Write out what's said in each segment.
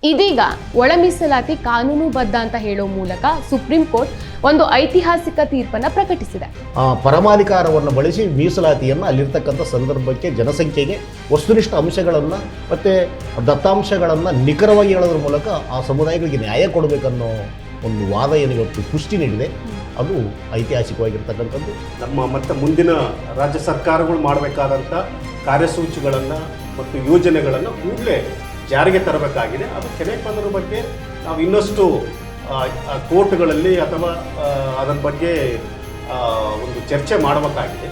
ಇದೀಗ ಒಳ ಮೀಸಲಾತಿ ಕಾನೂನುಬದ್ಧ ಅಂತ ಹೇಳೋ ಮೂಲಕ ಸುಪ್ರೀಂ ಕೋರ್ಟ್ ಒಂದು ಐತಿಹಾಸಿಕ ತೀರ್ಪನ್ನು ಪ್ರಕಟಿಸಿದೆ. ಪರಮಾಧಿಕಾರವನ್ನು ಬಳಸಿ ಮೀಸಲಾತಿಯನ್ನು ಅಲ್ಲಿರ್ತಕ್ಕಂಥ ಸಂದರ್ಭಕ್ಕೆ ಜನಸಂಖ್ಯೆಗೆ ವಸ್ತುನಿಷ್ಠ ಅಂಶಗಳನ್ನು ಮತ್ತು ದತ್ತಾಂಶಗಳನ್ನು ನಿಖರವಾಗಿ ಹೇಳೋದ್ರ ಮೂಲಕ ಆ ಸಮುದಾಯಗಳಿಗೆ ನ್ಯಾಯ ಕೊಡಬೇಕನ್ನೋ ಒಂದು ವಾದ ಏನು ಇವತ್ತು ಪುಷ್ಟಿ ನೀಡಿದೆ. ಅದು ಐತಿಹಾಸಿಕವಾಗಿರ್ತಕ್ಕಂಥದ್ದು. ನಮ್ಮ ಮತ್ತು ಮುಂದಿನ ರಾಜ್ಯ ಸರ್ಕಾರಗಳು ಮಾಡಬೇಕಾದಂಥ ಕಾರ್ಯಸೂಚಿಗಳನ್ನು ಮತ್ತು ಯೋಜನೆಗಳನ್ನು ಕೂಡಲೇ ಜಾರಿಗೆ ತರಬೇಕಾಗಿದೆ. ಅದು ಕೆನೆಪದರ ಬಗ್ಗೆ ನಾವು ಇನ್ನಷ್ಟು ಕೋರ್ಟ್ಗಳಲ್ಲಿ ಅಥವಾ ಅದರ ಬಗ್ಗೆ ಒಂದು ಚರ್ಚೆ ಮಾಡಬೇಕಾಗಿದೆ.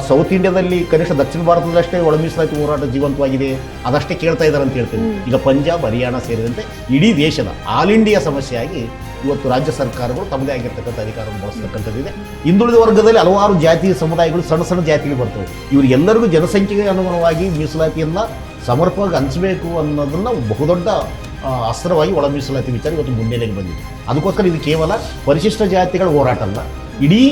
ಸೌತ್ ಇಂಡಿಯಾದಲ್ಲಿ ಕನಿಷ್ಠ ದಕ್ಷಿಣ ಭಾರತದಲ್ಲಷ್ಟೇ ಒಳ ಮೀಸಲಾತಿ ಹೋರಾಟ ಜೀವಂತವಾಗಿದೆ, ಅದಷ್ಟೇ ಕೇಳ್ತಾ ಇದ್ದಾರೆ ಅಂತ ಹೇಳ್ತೀನಿ. ಈಗ ಪಂಜಾಬ್, ಹರಿಯಾಣ ಸೇರಿದಂತೆ ಇಡೀ ದೇಶದ ಆಲ್ ಇಂಡಿಯಾ ಸಮಸ್ಯೆಯಾಗಿ ಇವತ್ತು ರಾಜ್ಯ ಸರ್ಕಾರಗಳು ತಮ್ಮದೇ ಆಗಿರ್ತಕ್ಕಂಥ ಅಧಿಕಾರವನ್ನು ಬಳಸ್ತಕ್ಕಂಥದ್ದಿದೆ. ಹಿಂದುಳಿದ ವರ್ಗದಲ್ಲಿ ಹಲವಾರು ಜಾತಿ ಸಮುದಾಯಗಳು ಸಣ್ಣ ಸಣ್ಣ ಜಾತಿಗಳು ಬರ್ತವೆ. ಇವರಿಗೆಲ್ಲರಿಗೂ ಜನಸಂಖ್ಯೆಗೆ ಅನುಗುಣವಾಗಿ ಮೀಸಲಾತಿಯನ್ನು ಸಮರ್ಪಕವಾಗಿ ಹಂಚಬೇಕು ಅನ್ನೋದನ್ನು ಬಹುದೊಡ್ಡ ಅಸ್ತ್ರವಾಗಿ ಒಳ ಮೀಸಲಾತಿ ವಿಚಾರ ಇವತ್ತು ಮುನ್ನೆಲೆಗೆ ಬಂದಿದೆ. ಅದಕ್ಕೋಸ್ಕರ ಇದು ಕೇವಲ ಪರಿಶಿಷ್ಟ ಜಾತಿಗಳ ಹೋರಾಟ ಅಲ್ಲ, ಇಡೀ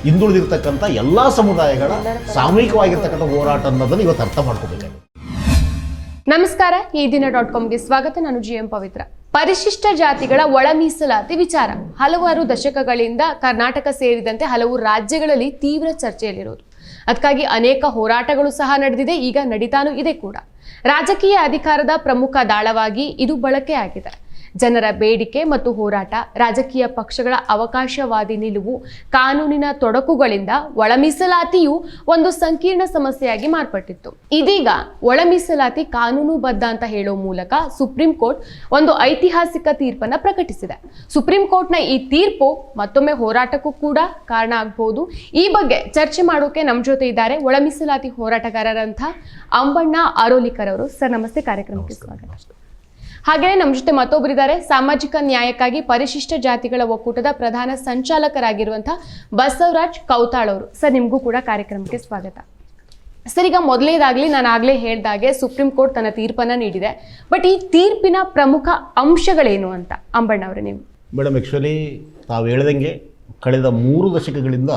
ಹಿಂದುಳಿದಿರ್ತಕ್ಕಂಥ ಎಲ್ಲ ಸಮುದಾಯಗಳ ಸಾಮೂಹಿಕವಾಗಿರ್ತಕ್ಕಂಥ ಹೋರಾಟ ಅನ್ನೋದನ್ನು ಇವತ್ತು ಅರ್ಥ ಮಾಡ್ಕೋಬೇಕಾಗಿದೆ. ನಮಸ್ಕಾರ, ಈ ದಿನ .comಗೆ ಸ್ವಾಗತ. ನಾನು GM ಪವಿತ್ರ. ಪರಿಶಿಷ್ಟ ಜಾತಿಗಳ ಒಳ ಮೀಸಲಾತಿ ವಿಚಾರ ಹಲವಾರು ದಶಕಗಳಿಂದ ಕರ್ನಾಟಕ ಸೇರಿದಂತೆ ಹಲವು ರಾಜ್ಯಗಳಲ್ಲಿ ತೀವ್ರ ಚರ್ಚೆಯಲ್ಲಿರೋದು. ಅದಕ್ಕಾಗಿ ಅನೇಕ ಹೋರಾಟಗಳು ಸಹ ನಡೆದಿದೆ, ಈಗ ನಡೀತಾನೂ ಇದೆ ಕೂಡ. ರಾಜಕೀಯ ಅಧಿಕಾರದ ಪ್ರಮುಖ ದಾಳವಾಗಿ ಇದು ಬಳಕೆ ಆಗಿದೆ. ಜನರ ಬೇಡಿಕೆ ಮತ್ತು ಹೋರಾಟ, ರಾಜಕೀಯ ಪಕ್ಷಗಳ ಅವಕಾಶವಾದಿ ನಿಲುವು, ಕಾನೂನಿನ ತೊಡಕುಗಳಿಂದ ಒಳ ಮೀಸಲಾತಿಯು ಒಂದು ಸಂಕೀರ್ಣ ಸಮಸ್ಯೆಯಾಗಿ ಮಾರ್ಪಟ್ಟಿತ್ತು. ಇದೀಗ ಒಳ ಮೀಸಲಾತಿ ಕಾನೂನುಬದ್ಧ ಅಂತ ಹೇಳೋ ಮೂಲಕ ಸುಪ್ರೀಂ ಕೋರ್ಟ್ ಒಂದು ಐತಿಹಾಸಿಕ ತೀರ್ಪನ್ನು ಪ್ರಕಟಿಸಿದೆ. ಸುಪ್ರೀಂ ಕೋರ್ಟ್ನ ಈ ತೀರ್ಪು ಮತ್ತೊಮ್ಮೆ ಹೋರಾಟಕ್ಕೂ ಕೂಡ ಕಾರಣ ಆಗಬಹುದು. ಈ ಬಗ್ಗೆ ಚರ್ಚೆ ಮಾಡೋಕೆ ನಮ್ಮ ಜೊತೆ ಇದ್ದಾರೆ ಒಳ ಮೀಸಲಾತಿ ಹೋರಾಟಗಾರರಂಥ ಅಂಬಣ್ಣ ಅರೋಲಿಕರ್ ಅವರು. ಸರ್ ನಮಸ್ತೆ, ಕಾರ್ಯಕ್ರಮಕ್ಕೆ ಸ್ವಾಗತ. ಹಾಗೆಯೇ ನಮ್ಮ ಜೊತೆ ಮತ್ತೊಬ್ಬರಿದ್ದಾರೆ, ಸಾಮಾಜಿಕ ನ್ಯಾಯಕ್ಕಾಗಿ ಪರಿಶಿಷ್ಟ ಜಾತಿಗಳ ಒಕ್ಕೂಟದ ಪ್ರಧಾನ ಸಂಚಾಲಕರಾಗಿರುವಂತಹ ಬಸವರಾಜ್ ಕೌತಾಳ್ ಅವರು. ಸರ್ ನಿಮಗೂ ಕೂಡ ಕಾರ್ಯಕ್ರಮಕ್ಕೆ ಸ್ವಾಗತ. ಸರ್, ಈಗ ಮೊದಲನೇದಾಗಲಿ ನಾನು ಆಗಲೇ ಹೇಳಿದಾಗೆ ಸುಪ್ರೀಂ ಕೋರ್ಟ್ ತನ್ನ ತೀರ್ಪನ್ನು ನೀಡಿದೆ. ಬಟ್ ಈ ತೀರ್ಪಿನ ಪ್ರಮುಖ ಅಂಶಗಳೇನು ಅಂತ ಅಂಬಣ್ಣ ಅವರು ನೀವು? ಮೇಡಮ್, ಆ್ಯಕ್ಚುಲಿ ತಾವು ಹೇಳ್ದಂಗೆ ಕಳೆದ 3 ದಶಕಗಳಿಂದ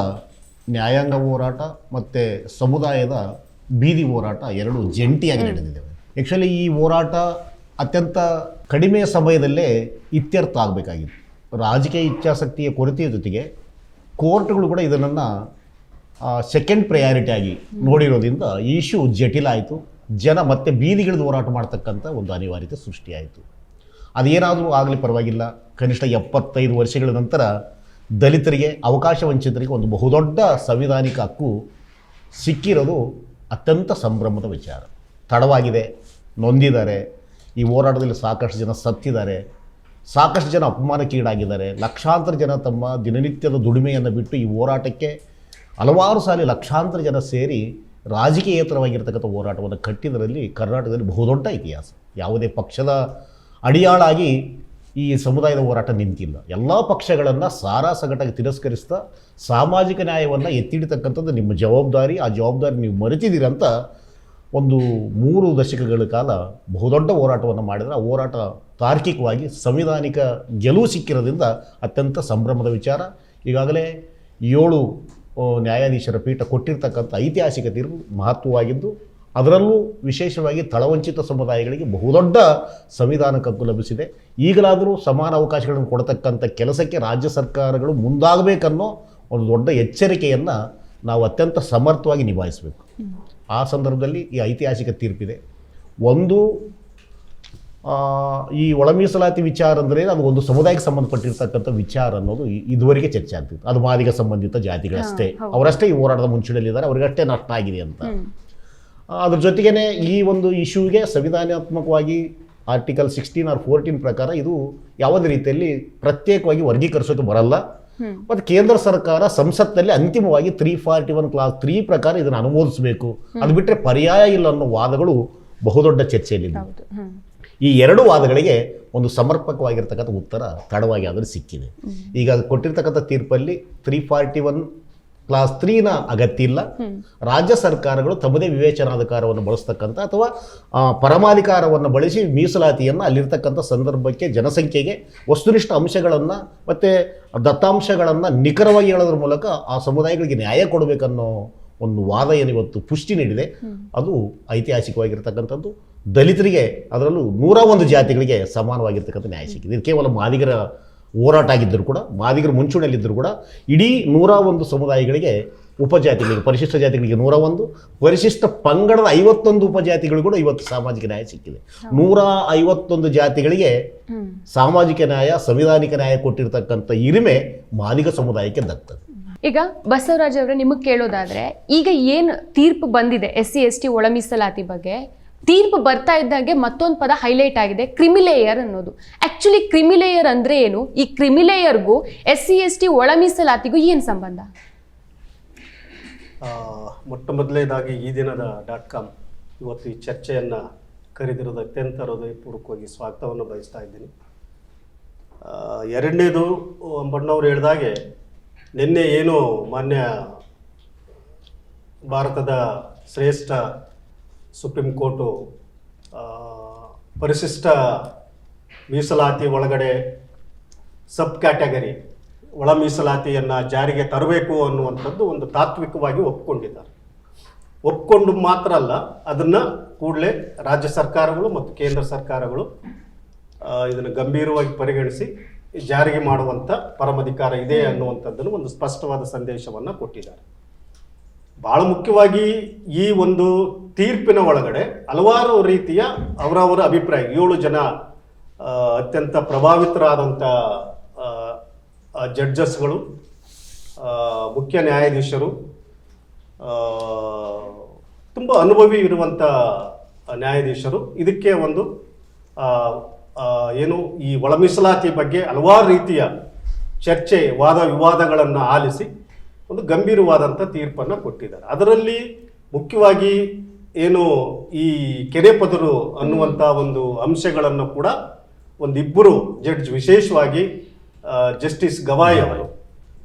ನ್ಯಾಯಾಂಗ ಹೋರಾಟ ಮತ್ತು ಸಮುದಾಯದ ಬೀದಿ ಹೋರಾಟ ಎರಡು ಜಂಟಿಯಾಗಿ ನಡೆದಿದ್ದಾವೆ. ಆ್ಯಕ್ಚುಲಿ ಈ ಹೋರಾಟ ಅತ್ಯಂತ ಕಡಿಮೆ ಸಮಯದಲ್ಲೇ ಇತ್ಯರ್ಥ ಆಗಬೇಕಾಗಿತ್ತು. ರಾಜಕೀಯ ಇಚ್ಛಾಶಕ್ತಿಯ ಕೊರತೆಯ ಜೊತೆಗೆ ಕೋರ್ಟ್ಗಳು ಕೂಡ ಇದನ್ನು ಸೆಕೆಂಡ್ ಪ್ರಯಾರಿಟಿ ಆಗಿ ನೋಡಿರೋದ್ರಿಂದ ಈ ಇಶ್ಯೂ ಜಟಿಲ ಆಯಿತು. ಜನ ಮತ್ತೆ ಬೀದಿಗಿಳಿದು ಹೋರಾಟ ಮಾಡ್ತಕ್ಕಂಥ ಒಂದು ಅನಿವಾರ್ಯತೆ ಸೃಷ್ಟಿಯಾಯಿತು. ಅದೇನಾದರೂ ಆಗಲಿ ಪರವಾಗಿಲ್ಲ, ಕನಿಷ್ಠ 75 ವರ್ಷಗಳ ನಂತರ ದಲಿತರಿಗೆ, ಅವಕಾಶ ವಂಚಿತರಿಗೆ ಒಂದು ಬಹುದೊಡ್ಡ ಸಂವಿಧಾನಿಕ ಹಕ್ಕು ಸಿಕ್ಕಿರೋದು ಅತ್ಯಂತ ಸಂಭ್ರಮದ ವಿಚಾರ. ತಡವಾಗಿದೆ, ನೊಂದಿದ್ದಾರೆ, ಈ ಹೋರಾಟದಲ್ಲಿ ಸಾಕಷ್ಟು ಜನ ಸತ್ತಿದ್ದಾರೆ, ಸಾಕಷ್ಟು ಜನ ಅಪಮಾನಕ್ಕೀಡಾಗಿದ್ದಾರೆ. ಲಕ್ಷಾಂತರ ಜನ ತಮ್ಮ ದಿನನಿತ್ಯದ ದುಡಿಮೆಯನ್ನು ಬಿಟ್ಟು ಈ ಹೋರಾಟಕ್ಕೆ ಹಲವಾರು ಸಾರಿ ಲಕ್ಷಾಂತರ ಜನ ಸೇರಿ ರಾಜಕೀಯೇತರವಾಗಿರ್ತಕ್ಕಂಥ ಹೋರಾಟವನ್ನು ಕಟ್ಟಿದರಲ್ಲಿ ಕರ್ನಾಟಕದಲ್ಲಿ ಬಹುದೊಡ್ಡ ಇತಿಹಾಸ. ಯಾವುದೇ ಪಕ್ಷದ ಅಡಿಯಾಳಾಗಿ ಈ ಸಮುದಾಯದ ಹೋರಾಟ ನಿಂತಿಲ್ಲ. ಎಲ್ಲ ಪಕ್ಷಗಳನ್ನು ಸಾರಾಸಗಟಾಗಿ ತಿರಸ್ಕರಿಸ್ತಾ ಸಾಮಾಜಿಕ ನ್ಯಾಯವನ್ನು ಎತ್ತಿಡ್ತಕ್ಕಂಥದ್ದು ನಿಮ್ಮ ಜವಾಬ್ದಾರಿ. ಆ ಜವಾಬ್ದಾರಿ ನೀವು ಮರೆತಿದ್ದೀರಂತ ಒಂದು 3 ದಶಕಗಳ ಕಾಲ ಬಹುದೊಡ್ಡ ಹೋರಾಟವನ್ನು ಮಾಡಿದರೆ ಆ ಹೋರಾಟ ತಾರ್ಕಿಕವಾಗಿ ಸಂವಿಧಾನಿಕ ಗೆಲುವು ಸಿಕ್ಕಿರೋದ್ರಿಂದ ಅತ್ಯಂತ ಸಂಭ್ರಮದ ವಿಚಾರ. ಈಗಾಗಲೇ 7 ನ್ಯಾಯಾಧೀಶರ ಪೀಠ ಕೊಟ್ಟಿರ್ತಕ್ಕಂಥ ಐತಿಹಾಸಿಕ ತೀರ್ಪು ಮಹತ್ವವಾಗಿದ್ದು, ಅದರಲ್ಲೂ ವಿಶೇಷವಾಗಿ ತಳವಂಚಿತ ಸಮುದಾಯಗಳಿಗೆ ಬಹುದೊಡ್ಡ ಸಂವಿಧಾನಕ್ಕೆ ಹಕ್ಕು ಲಭಿಸಿದೆ. ಈಗಲಾದರೂ ಸಮಾನ ಅವಕಾಶಗಳನ್ನು ಕೊಡತಕ್ಕಂಥ ಕೆಲಸಕ್ಕೆ ರಾಜ್ಯ ಸರ್ಕಾರಗಳು ಮುಂದಾಗಬೇಕನ್ನೋ ಒಂದು ದೊಡ್ಡ ಎಚ್ಚರಿಕೆಯನ್ನು ನಾವು ಅತ್ಯಂತ ಸಮರ್ಥವಾಗಿ ನಿಭಾಯಿಸಬೇಕು. ಆ ಸಂದರ್ಭದಲ್ಲಿ ಈ ಐತಿಹಾಸಿಕ ತೀರ್ಪಿದೆ. ಒಂದು, ಈ ಒಳ ಮೀಸಲಾತಿ ವಿಚಾರ ಅಂದರೆ ಅದು ಒಂದು ಸಮುದಾಯಕ್ಕೆ ಸಂಬಂಧಪಟ್ಟಿರ್ತಕ್ಕಂಥ ವಿಚಾರ ಅನ್ನೋದು ಇದುವರೆಗೆ ಚರ್ಚೆ ಆಗ್ತಿತ್ತು. ಅದು ಮಾದಿಗ ಸಂಬಂಧಿತ ಜಾತಿಗಳಷ್ಟೇ, ಅವರಷ್ಟೇ ಈ ಹೋರಾಟದ ಮುಂಚೂಣಿಯಲ್ಲಿದ್ದಾರೆ, ಅವರಿಗಷ್ಟೇ ನಷ್ಟ ಆಗಿದೆ ಅಂತ. ಅದ್ರ ಜೊತೆಗೇ ಈ ಒಂದು ಇಶ್ಯೂಗೆ ಸಂವಿಧಾನಾತ್ಮಕವಾಗಿ ಆರ್ಟಿಕಲ್ 16 or 14 ಪ್ರಕಾರ ಇದು ಯಾವುದೇ ರೀತಿಯಲ್ಲಿ ಪ್ರತ್ಯೇಕವಾಗಿ ವರ್ಗೀಕರಿಸೋಕೆ ಬರಲ್ಲ. ಮತ್ತು ಕೇಂದ್ರ ಸರ್ಕಾರ ಸಂಸತ್ನಲ್ಲಿ ಅಂತಿಮವಾಗಿ 341 Clause 3 ಪ್ರಕಾರ ಇದನ್ನು ಅನುಮೋದಿಸಬೇಕು, ಅದು ಬಿಟ್ಟರೆ ಪರ್ಯಾಯ ಇಲ್ಲ ಅನ್ನೋ ವಾದಗಳು ಬಹುದೊಡ್ಡ ಚರ್ಚೆಯಲ್ಲಿದೆ. ಈ 2 ವಾದಗಳಿಗೆ ಒಂದು ಸಮರ್ಪಕವಾಗಿರ್ತಕ್ಕಂಥ ಉತ್ತರ ತಡವಾಗಿ ಆದರೆ ಸಿಕ್ಕಿದೆ. ಈಗ ಕೊಟ್ಟಿರ್ತಕ್ಕಂಥ ತೀರ್ಪಲ್ಲಿ 341 Clause 3ನ ಅಗತ್ಯ ಇಲ್ಲ. ರಾಜ್ಯ ಸರ್ಕಾರಗಳು ತಮ್ಮದೇ ವಿವೇಚನಾಧಿಕಾರವನ್ನು ಬಳಸ್ತಕ್ಕಂಥ ಅಥವಾ ಪರಮಾಧಿಕಾರವನ್ನು ಬಳಸಿ ಮೀಸಲಾತಿಯನ್ನು ಅಲ್ಲಿರ್ತಕ್ಕಂಥ ಸಂದರ್ಭಕ್ಕೆ ಜನಸಂಖ್ಯೆಗೆ ವಸ್ತುನಿಷ್ಠ ಅಂಶಗಳನ್ನು ಮತ್ತು ದತ್ತಾಂಶಗಳನ್ನು ನಿಖರವಾಗಿ ಹೇಳೋದ್ರ ಮೂಲಕ ಆ ಸಮುದಾಯಗಳಿಗೆ ನ್ಯಾಯ ಕೊಡಬೇಕನ್ನೋ ಒಂದು ವಾದ ಏನಿವತ್ತು ಪುಷ್ಟಿ ನೀಡಿದೆ. ಅದು ಐತಿಹಾಸಿಕವಾಗಿರ್ತಕ್ಕಂಥದ್ದು. ದಲಿತರಿಗೆ ಅದರಲ್ಲೂ 101 ಜಾತಿಗಳಿಗೆ ಸಮಾನವಾಗಿರ್ತಕ್ಕಂಥ ನ್ಯಾಯ ಸಿಕ್ಕಿದೆ. ಇದು ಕೇವಲ ಮಾದಿಗರ ಹೋರಾಟ ಆಗಿದ್ದರೂ ಕೂಡ, ಮಾದಿಗರ ಮುಂಚೂಣಿಯಲ್ಲಿದ್ದರೂ ಕೂಡ ಇಡೀ 101 ಸಮುದಾಯಗಳಿಗೆ, ಉಪಜಾತಿಗಳಿಗೆ, ಪರಿಶಿಷ್ಟ ಜಾತಿಗಳಿಗೆ 101, ಪರಿಶಿಷ್ಟ ಪಂಗಡದ 51 ಉಪಜಾತಿಗಳು ಕೂಡ ಇವತ್ತು ಸಾಮಾಜಿಕ ನ್ಯಾಯ ಸಿಕ್ಕಿದೆ. 151 ಜಾತಿಗಳಿಗೆ ಸಾಮಾಜಿಕ ನ್ಯಾಯ, ಸಂವಿಧಾನಿಕ ನ್ಯಾಯ ಕೊಟ್ಟಿರ್ತಕ್ಕಂಥ ಹಿರಿಮೆ ಮಾದಿಗ ಸಮುದಾಯಕ್ಕೆ ದಕ್ತದೆ. ಈಗ ಬಸವರಾಜ್ ಅವರೇ, ನಿಮಗೆ ಕೇಳೋದಾದ್ರೆ, ಈಗ ಏನು ತೀರ್ಪು ಬಂದಿದೆ SC/ST ಒಳ ಮೀಸಲಾತಿ ಬಗ್ಗೆ, ತೀರ್ಪು ಬರ್ತಾ ಇದ್ದಾಗೆ ಮತ್ತೊಂದು ಪದ ಹೈಲೈಟ್ ಆಗಿದೆ, ಕ್ರಿಮಿಲೇಯರ್ ಅನ್ನೋದು. ಆಕ್ಚುಲಿ ಕ್ರಿಮಿಲೇಯರ್ ಅಂದ್ರೆ ಏನು? ಈ ಕ್ರಿಮಿಲೇಯರ್ಗೂ SC/ST ಒಳ ಮೀಸಲಾತಿಗೂ ಏನು ಸಂಬಂಧ? ಮೊಟ್ಟ ಮೊದಲನೇದಾಗಿ ಈ ದಿನದ .com ಇವತ್ತು ಈ ಚರ್ಚೆಯನ್ನು ಕರೆದಿರೋದು ಅತ್ಯಂತ ಹೃದಯಪೂರ್ವಕವಾಗಿ ಸ್ವಾಗತವನ್ನು ಬಯಸ್ತಾ ಇದ್ದೀನಿ. ಎರಡನೇದು, ಬಣ್ಣವರು ಹೇಳಿದಾಗೆ ನಿನ್ನೆ ಏನು ಮಾನ್ಯ ಭಾರತದ ಶ್ರೇಷ್ಠ ಸುಪ್ರೀಂ ಕೋರ್ಟು ಪರಿಶಿಷ್ಟ ಮೀಸಲಾತಿ ಒಳಗಡೆ ಸಬ್ ಕ್ಯಾಟಗರಿ ಒಳ ಮೀಸಲಾತಿಯನ್ನು ಜಾರಿಗೆ ತರಬೇಕು ಅನ್ನುವಂಥದ್ದು ಒಂದು ತಾತ್ವಿಕವಾಗಿ ಒಪ್ಕೊಂಡಿದ್ದಾರೆ. ಒಪ್ಕೊಂಡು ಮಾತ್ರ ಅಲ್ಲ, ಅದನ್ನು ಕೂಡಲೇ ರಾಜ್ಯ ಸರ್ಕಾರಗಳು ಮತ್ತು ಕೇಂದ್ರ ಸರ್ಕಾರಗಳು ಇದನ್ನು ಗಂಭೀರವಾಗಿ ಪರಿಗಣಿಸಿ ಜಾರಿಗೆ ಮಾಡುವಂಥ ಪರಮಾಧಿಕಾರ ಇದೆ ಅನ್ನುವಂಥದ್ದನ್ನು ಒಂದು ಸ್ಪಷ್ಟವಾದ ಸಂದೇಶವನ್ನು ಕೊಟ್ಟಿದ್ದಾರೆ. ಭಾಳ ಮುಖ್ಯವಾಗಿ ಈ ಒಂದು ತೀರ್ಪಿನ ಒಳಗಡೆ ಹಲವಾರು ರೀತಿಯ ಅವರವರ ಅಭಿಪ್ರಾಯ, 7 ಜನ ಅತ್ಯಂತ ಪ್ರಭಾವಿತರಾದಂಥ ಜಡ್ಜಸ್ಗಳು, ಮುಖ್ಯ ನ್ಯಾಯಾಧೀಶರು, ತುಂಬ ಅನುಭವಿ ಇರುವಂಥ ನ್ಯಾಯಾಧೀಶರು ಇದಕ್ಕೆ ಒಂದು ಏನು ಈ ಒಳ ಮೀಸಲಾತಿ ಬಗ್ಗೆ ಹಲವಾರು ರೀತಿಯ ಚರ್ಚೆ, ವಾದ ವಿವಾದಗಳನ್ನು ಆಲಿಸಿ ಒಂದು ಗಂಭೀರವಾದಂಥ ತೀರ್ಪನ್ನು ಕೊಟ್ಟಿದ್ದಾರೆ. ಅದರಲ್ಲಿ ಮುಖ್ಯವಾಗಿ ಏನು ಈ ಕೆರೆಪದರು ಅನ್ನುವಂಥ ಒಂದು ಅಂಶಗಳನ್ನು ಕೂಡ ಒಂದಿಬ್ಬರು ಜಡ್ಜ್, ವಿಶೇಷವಾಗಿ ಜಸ್ಟಿಸ್ ಗವಾಯ್ ಅವರು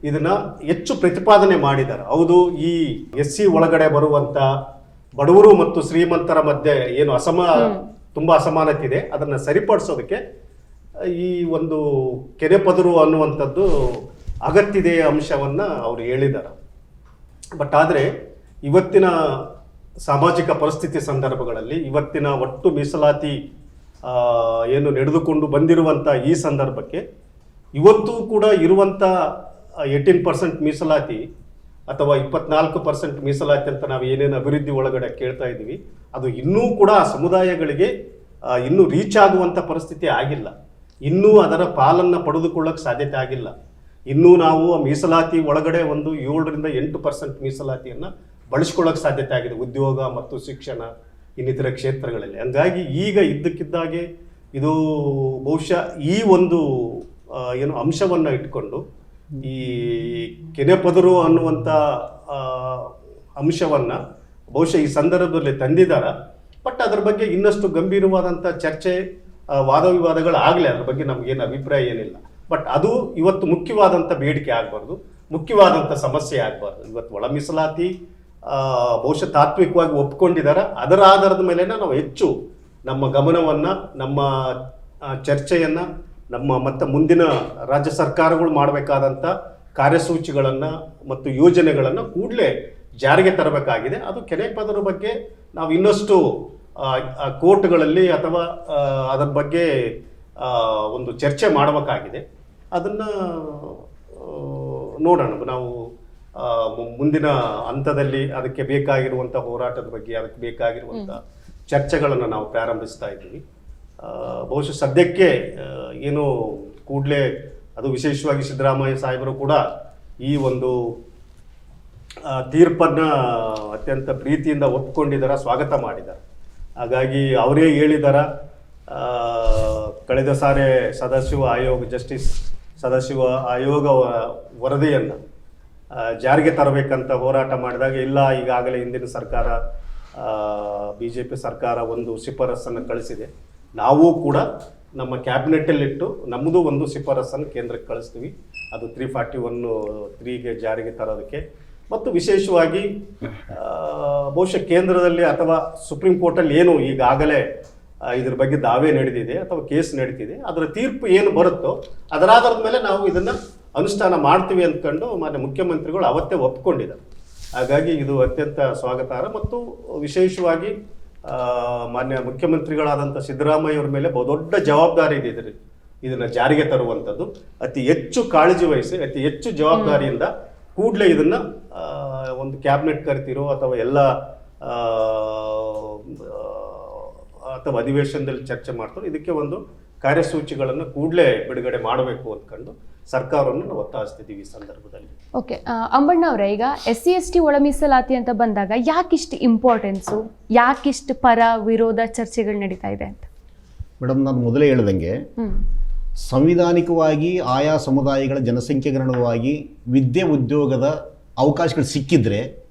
ಇದನ್ನು ಹೆಚ್ಚು ಪ್ರತಿಪಾದನೆ ಮಾಡಿದ್ದಾರೆ. ಹೌದು, ಈ SC ಒಳಗಡೆ ಬರುವಂಥ ಬಡವರು ಮತ್ತು ಶ್ರೀಮಂತರ ಮಧ್ಯೆ ಏನು ತುಂಬ ಅಸಮಾನತೆ ಇದೆ, ಅದನ್ನು ಸರಿಪಡಿಸೋದಕ್ಕೆ ಈ ಒಂದು ಕೆರೆಪದರು ಅನ್ನುವಂಥದ್ದು ಅಗತ್ಯದೆ ಅಂಶವನ್ನು ಅವರು ಹೇಳಿದ್ದಾರೆ. ಬಟ್ ಆದರೆ ಇವತ್ತಿನ ಸಾಮಾಜಿಕ ಪರಿಸ್ಥಿತಿ ಸಂದರ್ಭಗಳಲ್ಲಿ, ಇವತ್ತಿನ ಒಟ್ಟು ಮೀಸಲಾತಿ ಏನು ನಡೆದುಕೊಂಡು ಬಂದಿರುವಂಥ ಈ ಸಂದರ್ಭಕ್ಕೆ ಇವತ್ತು ಕೂಡ ಇರುವಂಥ 18% ಮೀಸಲಾತಿ ಅಥವಾ 24% ಮೀಸಲಾತಿ ಅಂತ ನಾವು ಏನೇನು ಅಭಿವೃದ್ಧಿ ಒಳಗಡೆ ಕೇಳ್ತಾ ಇದ್ದೀವಿ, ಅದು ಇನ್ನೂ ಕೂಡ ಆ ಸಮುದಾಯಗಳಿಗೆ ಇನ್ನೂ ರೀಚ್ ಆಗುವಂಥ ಪರಿಸ್ಥಿತಿ ಆಗಿಲ್ಲ. ಇನ್ನೂ ಅದರ ಪಾಲನ್ನು ಪಡೆದುಕೊಳ್ಳೋಕ್ಕೆ ಸಾಧ್ಯತೆ ಆಗಿಲ್ಲ. ಇನ್ನೂ ನಾವು ಮೀಸಲಾತಿ ಒಳಗಡೆ ಒಂದು 7ರಿಂದ 8% ಮೀಸಲಾತಿಯನ್ನು ಬಳಸ್ಕೊಳ್ಳೋಕೆ ಸಾಧ್ಯತೆ ಆಗಿದೆ, ಉದ್ಯೋಗ ಮತ್ತು ಶಿಕ್ಷಣ ಇನ್ನಿತರ ಕ್ಷೇತ್ರಗಳಲ್ಲಿ. ಹಂಗಾಗಿ ಈಗ ಇದ್ದಕ್ಕಿದ್ದಾಗೆ ಇದು ಬಹುಶಃ ಈ ಒಂದು ಏನು ಅಂಶವನ್ನು ಇಟ್ಕೊಂಡು ಈ ಕೆರೆಪದರು ಅನ್ನುವಂಥ ಅಂಶವನ್ನು ಬಹುಶಃ ಈ ಸಂದರ್ಭದಲ್ಲಿ ತಂದಿದ್ದಾರೆ. ಬಟ್ ಅದರ ಬಗ್ಗೆ ಇನ್ನಷ್ಟು ಗಂಭೀರವಾದಂಥ ಚರ್ಚೆ, ವಾದ ವಿವಾದಗಳು ಆಗಲಿ, ಅದ್ರ ಬಗ್ಗೆ ನಮಗೇನು ಅಭಿಪ್ರಾಯ ಏನಿಲ್ಲ. ಬಟ್ ಅದು ಇವತ್ತು ಮುಖ್ಯವಾದಂಥ ಬೇಡಿಕೆ ಆಗಬಾರ್ದು, ಮುಖ್ಯವಾದಂಥ ಸಮಸ್ಯೆ ಆಗಬಾರ್ದು. ಇವತ್ತು ಒಳ ಮೀಸಲಾತಿ ಬಹುಶಃ ತಾತ್ವಿಕವಾಗಿ ಒಪ್ಕೊಂಡಿದ್ದಾರೆ. ಅದರ ಆಧಾರದ ಮೇಲೆ ನಾವು ಹೆಚ್ಚು ನಮ್ಮ ಗಮನವನ್ನು, ನಮ್ಮ ಚರ್ಚೆಯನ್ನು, ನಮ್ಮ ಮತ್ತು ಮುಂದಿನ ರಾಜ್ಯ ಸರ್ಕಾರಗಳು ಮಾಡಬೇಕಾದಂಥ ಕಾರ್ಯಸೂಚಿಗಳನ್ನು ಮತ್ತು ಯೋಜನೆಗಳನ್ನು ಕೂಡಲೇ ಜಾರಿಗೆ ತರಬೇಕಾಗಿದೆ. ಅದು ಕೆರೆಪದರ ಬಗ್ಗೆ ನಾವು ಇನ್ನಷ್ಟು ಕೋರ್ಟ್ಗಳಲ್ಲಿ ಅಥವಾ ಅದರ ಬಗ್ಗೆ ಒಂದು ಚರ್ಚೆ ಮಾಡಬೇಕಾಗಿದೆ. ಅದನ್ನು ನೋಡೋಣ. ನಾವು ಮುಂದಿನ ಹಂತದಲ್ಲಿ ಅದಕ್ಕೆ ಬೇಕಾಗಿರುವಂಥ ಹೋರಾಟದ ಬಗ್ಗೆ, ಅದಕ್ಕೆ ಬೇಕಾಗಿರುವಂಥ ಚರ್ಚೆಗಳನ್ನು ನಾವು ಪ್ರಾರಂಭಿಸ್ತಾ ಇದ್ದೀವಿ. ಬಹುಶಃ ಸದ್ಯಕ್ಕೆ ಏನು ಕೂಡಲೇ ಅದು ವಿಶೇಷವಾಗಿ ಸಿದ್ದರಾಮಯ್ಯ ಸಾಹೇಬರು ಕೂಡ ಈ ಒಂದು ತೀರ್ಪನ್ನು ಅತ್ಯಂತ ಪ್ರೀತಿಯಿಂದ ಒಪ್ಪಿಕೊಂಡಿದ್ದಾರೆ, ಸ್ವಾಗತ ಮಾಡಿದ್ದಾರೆ. ಹಾಗಾಗಿ ಅವರೇ ಹೇಳಿದ್ದಾರೆ, ಕಳೆದ ಸಾರಿ ಸದಾಶಿವ ಆಯೋಗ, ಜಸ್ಟಿಸ್ ಸದಾಶಿವ ಆಯೋಗ ವರದಿಯನ್ನು ಜಾರಿಗೆ ತರಬೇಕಂತ ಹೋರಾಟ ಮಾಡಿದಾಗ, ಇಲ್ಲ ಈಗಾಗಲೇ ಹಿಂದಿನ ಸರ್ಕಾರ BJP ಸರ್ಕಾರ ಒಂದು ಶಿಫಾರಸನ್ನು ಕಳಿಸಿದೆ, ನಾವು ಕೂಡ ನಮ್ಮ ಕ್ಯಾಬಿನೆಟ್ಟಲ್ಲಿಟ್ಟು ನಮ್ಮದು ಒಂದು ಶಿಫಾರಸನ್ನು ಕೇಂದ್ರಕ್ಕೆ ಕಳಿಸ್ತೀವಿ, ಅದು 341(3)ಗೆ ಜಾರಿಗೆ ತರೋದಕ್ಕೆ. ಮತ್ತು ವಿಶೇಷವಾಗಿ ಬಹುಶಃ ಕೇಂದ್ರದಲ್ಲಿ ಅಥವಾ ಸುಪ್ರೀಂ ಕೋರ್ಟಲ್ಲಿ ಏನು ಈಗಾಗಲೇ ಇದ್ರ ಬಗ್ಗೆ ದಾವೆ ನಡೆದಿದೆ ಅಥವಾ ಕೇಸ್ ನಡೀತಿದೆ, ಅದರ ತೀರ್ಪು ಏನು ಬರುತ್ತೋ ಅದರ ಆಧಾರದ ಮೇಲೆ ನಾವು ಇದನ್ನು ಅನುಷ್ಠಾನ ಮಾಡ್ತೀವಿ ಅಂದ್ಕೊಂಡು ಮಾನ್ಯ ಮುಖ್ಯಮಂತ್ರಿಗಳು ಅವತ್ತೇ ಒಪ್ಕೊಂಡಿದ್ದಾರೆ. ಹಾಗಾಗಿ ಇದು ಅತ್ಯಂತ ಸ್ವಾಗತಾರ್ಹ. ಮತ್ತು ವಿಶೇಷವಾಗಿ ಮಾನ್ಯ ಮುಖ್ಯಮಂತ್ರಿಗಳಾದಂಥ ಸಿದ್ದರಾಮಯ್ಯವರ ಮೇಲೆ ಬಹುದೊಡ್ಡ ಜವಾಬ್ದಾರಿ ಇದೆ ಇದನ್ನು ಜಾರಿಗೆ ತರುವಂಥದ್ದು. ಅತಿ ಹೆಚ್ಚು ಕಾಳಜಿ ವಹಿಸಿ ಅತಿ ಹೆಚ್ಚು ಜವಾಬ್ದಾರಿಯಿಂದ ಕೂಡಲೇ ಇದನ್ನು ಒಂದು ಕ್ಯಾಬಿನೆಟ್ ಕರಿತಿರೋ ಅಥವಾ ಎಲ್ಲ ಅಥವಾ ಅಧಿವೇಶನದಲ್ಲಿ ಚರ್ಚೆ ಮಾಡ್ತಾರೆ, ಇದಕ್ಕೆ ಒಂದು ಕಾರ್ಯಸೂಚಿಗಳನ್ನು ಕೂಡಲೇ ಬಿಡುಗಡೆ ಮಾಡಬೇಕು ಅಂದ್ಕೊಂಡು ಸರ್ಕಾರವನ್ನು ನಾವು ಒತ್ತಾಯಿಸ್ತಿದ್ದೀವಿ ಈ ಸಂದರ್ಭದಲ್ಲಿ. ಓಕೆ, ಅಂಬಣ್ಣ ಅವರೇ, ಈಗ SC/ST ಒಳ ಮೀಸಲಾತಿ ಅಂತ ಬಂದಾಗ ಯಾಕಿಷ್ಟು ಇಂಪಾರ್ಟೆನ್ಸು, ಯಾಕಿಷ್ಟು ಪರ ವಿರೋಧ ಚರ್ಚೆಗಳು ನಡೀತಾ ಇದೆ ಅಂತ? ಮೇಡಮ್, ನಾನು ಮೊದಲೇ ಹೇಳ್ದಂಗೆ ಸಂವಿಧಾನಿಕವಾಗಿ ಆಯಾ ಸಮುದಾಯಗಳ ಜನಸಂಖ್ಯೆಗನುಗುಣವಾಗಿ ವಿದ್ಯೆ ಉದ್ಯೋಗದ ಅವಕಾಶಗಳು ಸಿಕ್ಕಿದ್ರೆ